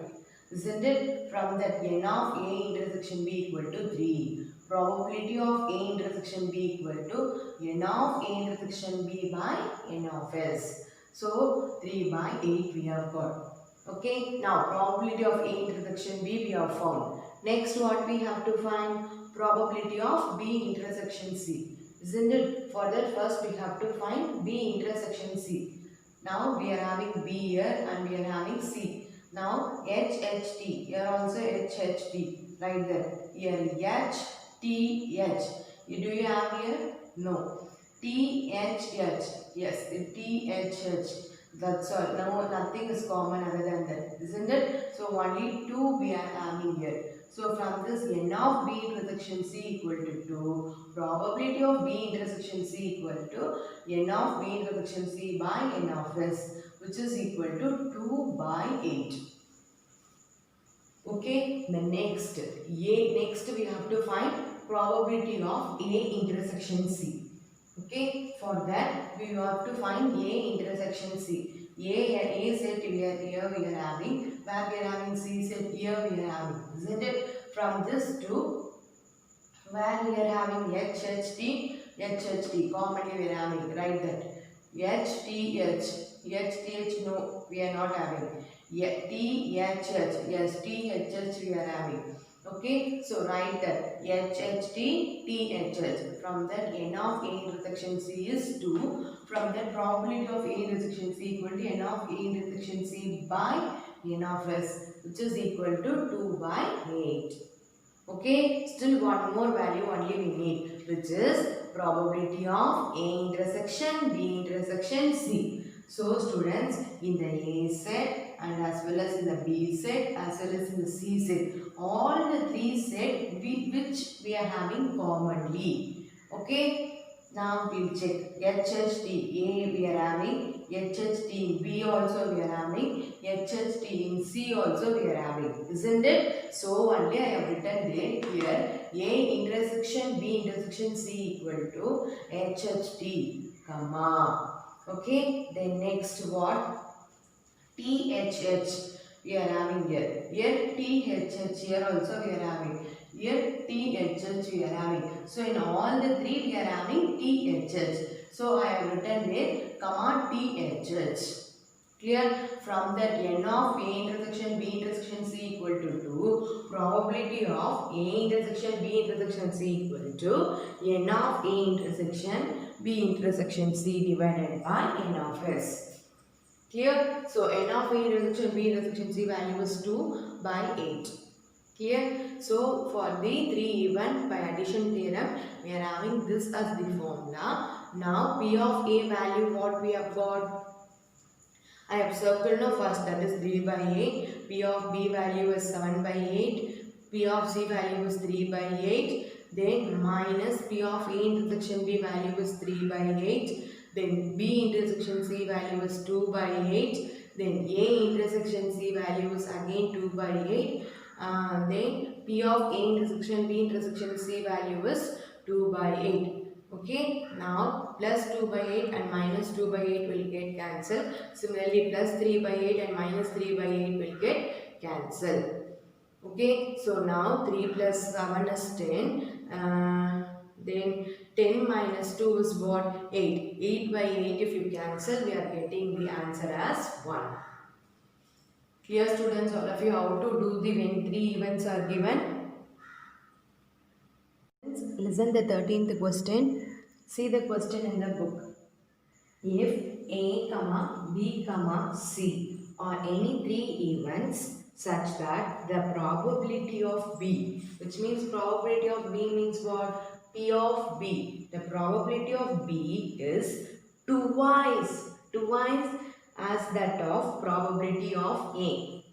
Isn't it? From that n of A intersection B equal to 3. Probability of A intersection B equal to n of A intersection B by n of S. So 3 by 8 we have got. Okay. Now probability of A intersection B we have found. Next what we have to find? Probability of B intersection C. Isn't it? For that first we have to find B intersection C. Now we are having B here and we are having C. Now HHT, here also HHT, right there. Here HTH. Do you have here? No. THH, yes, THH. That's all. Now nothing is common other than that, isn't it? So only 2 we are having here. So from this n of B intersection C equal to 2, probability of B intersection C equal to n of B intersection C by n of S, which is equal to 2 by 8. Okay, the next we have to find probability of A intersection C. Okay, for that we have to find A intersection C. A set here we are having, where we are having C set here we are having, isn't it? From this to where we are having HHT commonly we are having, right that. HTH no we are not having. THH, yes, THH we are having. Okay, so write that HHT, THH. From that n of A intersection C is 2. From that probability of A intersection C equal to n of A intersection C by n of S, which is equal to 2 by 8. Okay, still one more value only we need, which is probability of A intersection B intersection C. So students, in the A set and as well as in the B set as well as in the C set, all the three set which we are having commonly. Okay, now we'll check HHT. A we are having, HHT in B also we are having, HHT in C also we are having, isn't it? So only I have written there here A intersection B intersection C equal to HHT, comma. Okay, then next what? THH we are having here. Here THH, here also we are having. Here THH we are having. So in all the three we are having THH. So I have written there comma THH. Clear? From that n of A intersection B intersection C equal to 2, probability of A intersection B intersection C equal to n of A intersection B intersection C divided by n of S. Clear? So n of A intersection B intersection C value is 2 by 8. Clear? So for the 3 even by addition theorem, we are having this as the formula. Now P of A value what we have got? I have circled now first, that is 3 by 8. P of B value is 7 by 8. P of C value is 3 by 8. Then minus P of A intersection B value is 3 by 8. Then B intersection C value is 2 by 8. Then A intersection C value is again 2 by 8. Then P of A intersection B intersection C value is 2 by 8. Okay, now plus 2 by 8 and minus 2 by 8 will get cancelled. Similarly, plus 3 by 8 and minus 3 by 8 will get cancelled. Okay, so now 3 plus 7 is 10. Then 10 minus 2 is what? 8. 8 by 8 if you cancel, we are getting the answer as 1. Clear students, all of you, how to do the when 3 events are given? Listen the 13th question. See the question in the book. If A, B, C are any three events such that the probability of B, which means probability of B means what? P of B. The probability of B is twice as that of probability of A.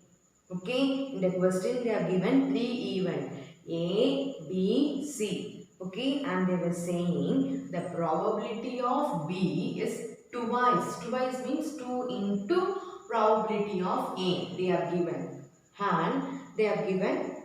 Okay, in the question they are given three events A, B, C. Okay, and they were saying the probability of B is twice. Twice means 2 into probability of A. They are given. And they are given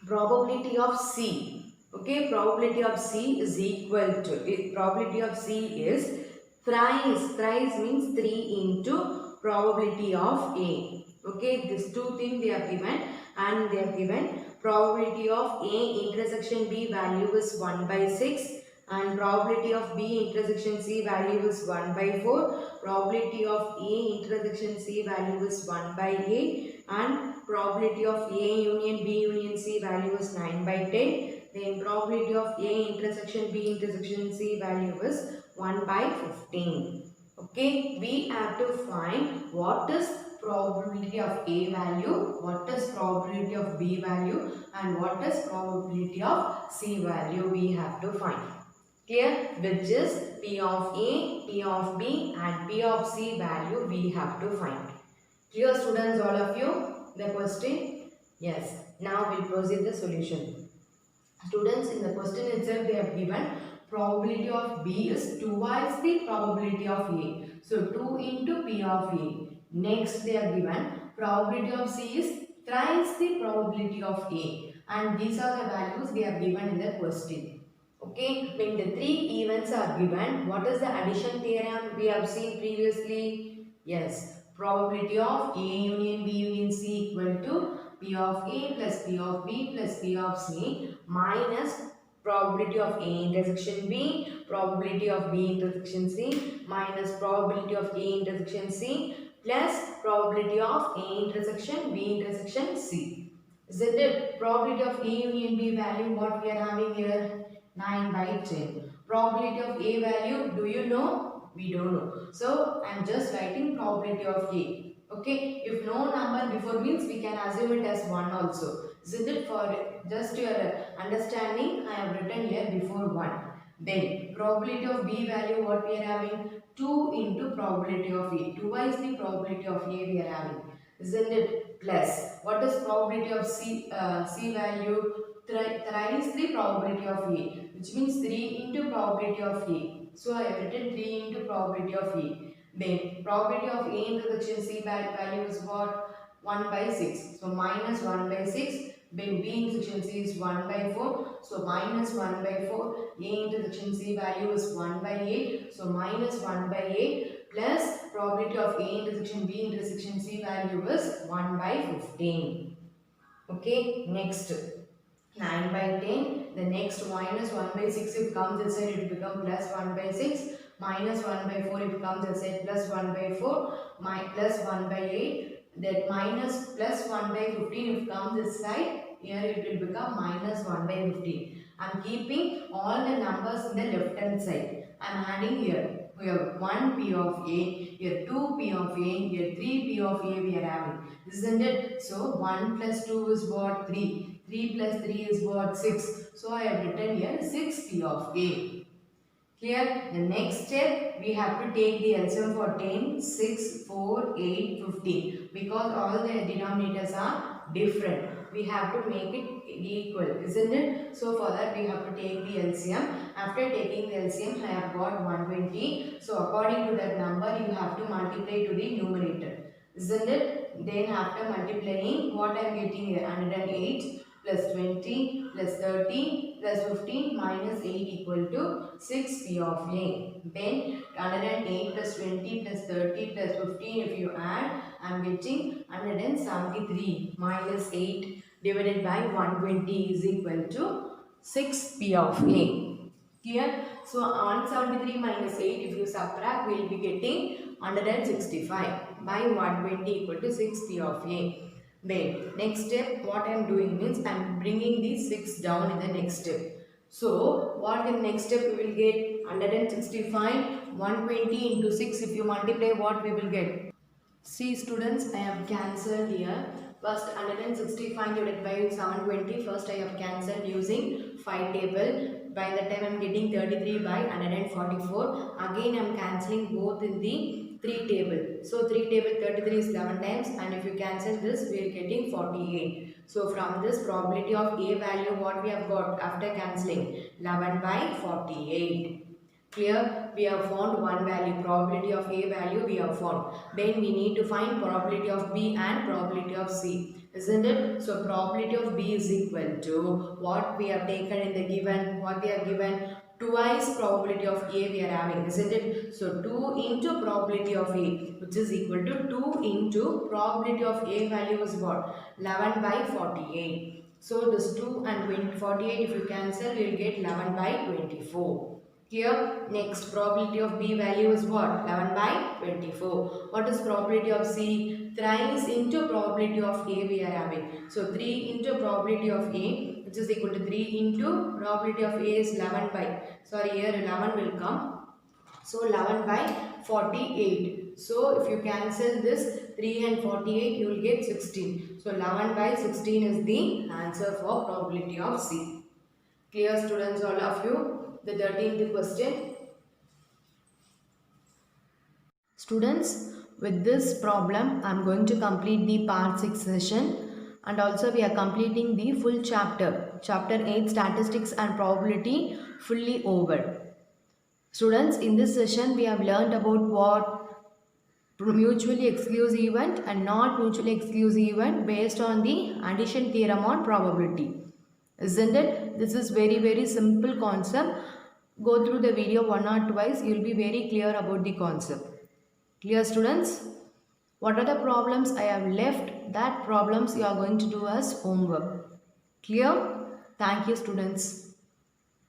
probability of C. Okay, probability of C is equal to, probability of C is thrice. Thrice means 3 into probability of A. Okay, these two things they are given, and they are given probability of A intersection B value is 1 by 6 and probability of B intersection C value is 1 by 4. Probability of A intersection C value is 1 by 8 and probability of A union B union C value is 9 by 10. Then probability of A intersection B intersection C value is 1 by 15. Okay, we have to find what is probability of A value, what is probability of B value and what is probability of C value we have to find. Clear? Which is P of A, P of B and P of C value we have to find. Clear students, all of you? The question? Yes. Now we'll proceed the solution. Students, in the question itself they have given probability of B is twice the probability of A. So 2 into P of A. Next they are given probability of C is thrice the probability of A. And these are the values they are given in the question. Okay, when the three events are given, what is the addition theorem we have seen previously? Yes, probability of A union B union C equal to P of A plus P of B plus P of C minus probability of A intersection B, probability of B intersection C minus probability of A intersection C plus probability of A intersection B intersection C. Isn't it? Probability of A union B value what we are having here? 9 by 10. Probability of A value, do you know? We don't know. So, I am just writing probability of A. Okay, if no number before means we can assume it as 1 also. Isn't it? For just your understanding, I have written here before 1. Then probability of B value, what we are having? 2 into probability of A. Twice the probability of A we are having. Isn't it? Plus, what is probability of C value? Thrice the probability of A, which means 3 into probability of A. So I have written 3 into probability of A. Then probability of A intersection C value is what? 1 by 6. So minus 1 by 6. Then B intersection C is 1 by 4. So minus 1 by 4. A intersection C value is 1 by 8. So minus 1 by 8 plus probability of A intersection B intersection C value is 1 by 15. Okay, next 9 by 10. The next minus 1 by 6 if comes inside it will become plus 1 by 6. Minus 1 by 4 if comes inside plus 1 by 4. Plus 1 by 8. That minus plus 1 by 15 if comes inside here it will become minus 1 by 15. I am keeping all the numbers in the left hand side. I am adding here. We have 1 P of A, here 2 P of A, here 3 P of A we are having. Isn't it? So 1 plus 2 is what? 3. 3 plus 3 is what? 6. So I have written here 6 P of A. Clear? The next step we have to take the LCM for 10, 6, 4, 8, 15 because all the denominators are different. We have to make it equal, isn't it? So for that we have to take the LCM. After taking the LCM I have got 120. So according to that number you have to multiply to the numerator. Isn't it? Then after multiplying what I am getting here 108 plus 20 plus 30 plus 15 minus 8 equal to 6 P of A. Then 108 plus 20 plus 30 plus 15 if you add I am getting 173 minus 8 divided by 120 is equal to 6 P of A. Clear? So 173 minus 8 if you subtract we will be getting 165 by 120 equal to 6 P of A. Then next step what I am doing means I am bringing these 6 down in the next step. So what in the next step we will get 165 120 into 6 if you multiply what we will get. See students I have cancelled here. First 165 divided by 720 first I have cancelled using 5 table. By the time I am getting 33 by 144. Again I am cancelling both in the 3 table. So 3 table 33 is 11 times and if you cancel this we are getting 48. So from this probability of A value what we have got after cancelling 11 by 48. Clear? We have found one value, probability of A value we have found. Then we need to find probability of B and probability of C. Isn't it? So probability of B is equal to what we have taken in the given, what we have given, twice probability of A we are having, isn't it? So 2 into probability of A which is equal to 2 into probability of A value is what? 11 by 48. So this 2 and 48 if you cancel you will get 11 by 24. Here, next probability of B value is what? 11 by 24. What is probability of C? Thrice into probability of A we are having. So 3 into probability of A which is equal to 3 into probability of A is 11 by. Sorry, here 11 will come. So 11 by 48. So if you cancel this 3 and 48 you will get 16. So 11 by 16 is the answer for probability of C. Clear students all of you? The 13th question. Students, with this problem, I am going to complete the part 6 session and also we are completing the full chapter. Chapter 8 Statistics and Probability fully over. Students, in this session we have learned about what mutually exclusive event and not mutually exclusive event based on the addition theorem on probability. Isn't it? This is very simple concept. Go through the video one or twice. You will be very clear about the concept. Clear students? What are the problems I have left? That problems you are going to do as homework. Clear? Thank you students.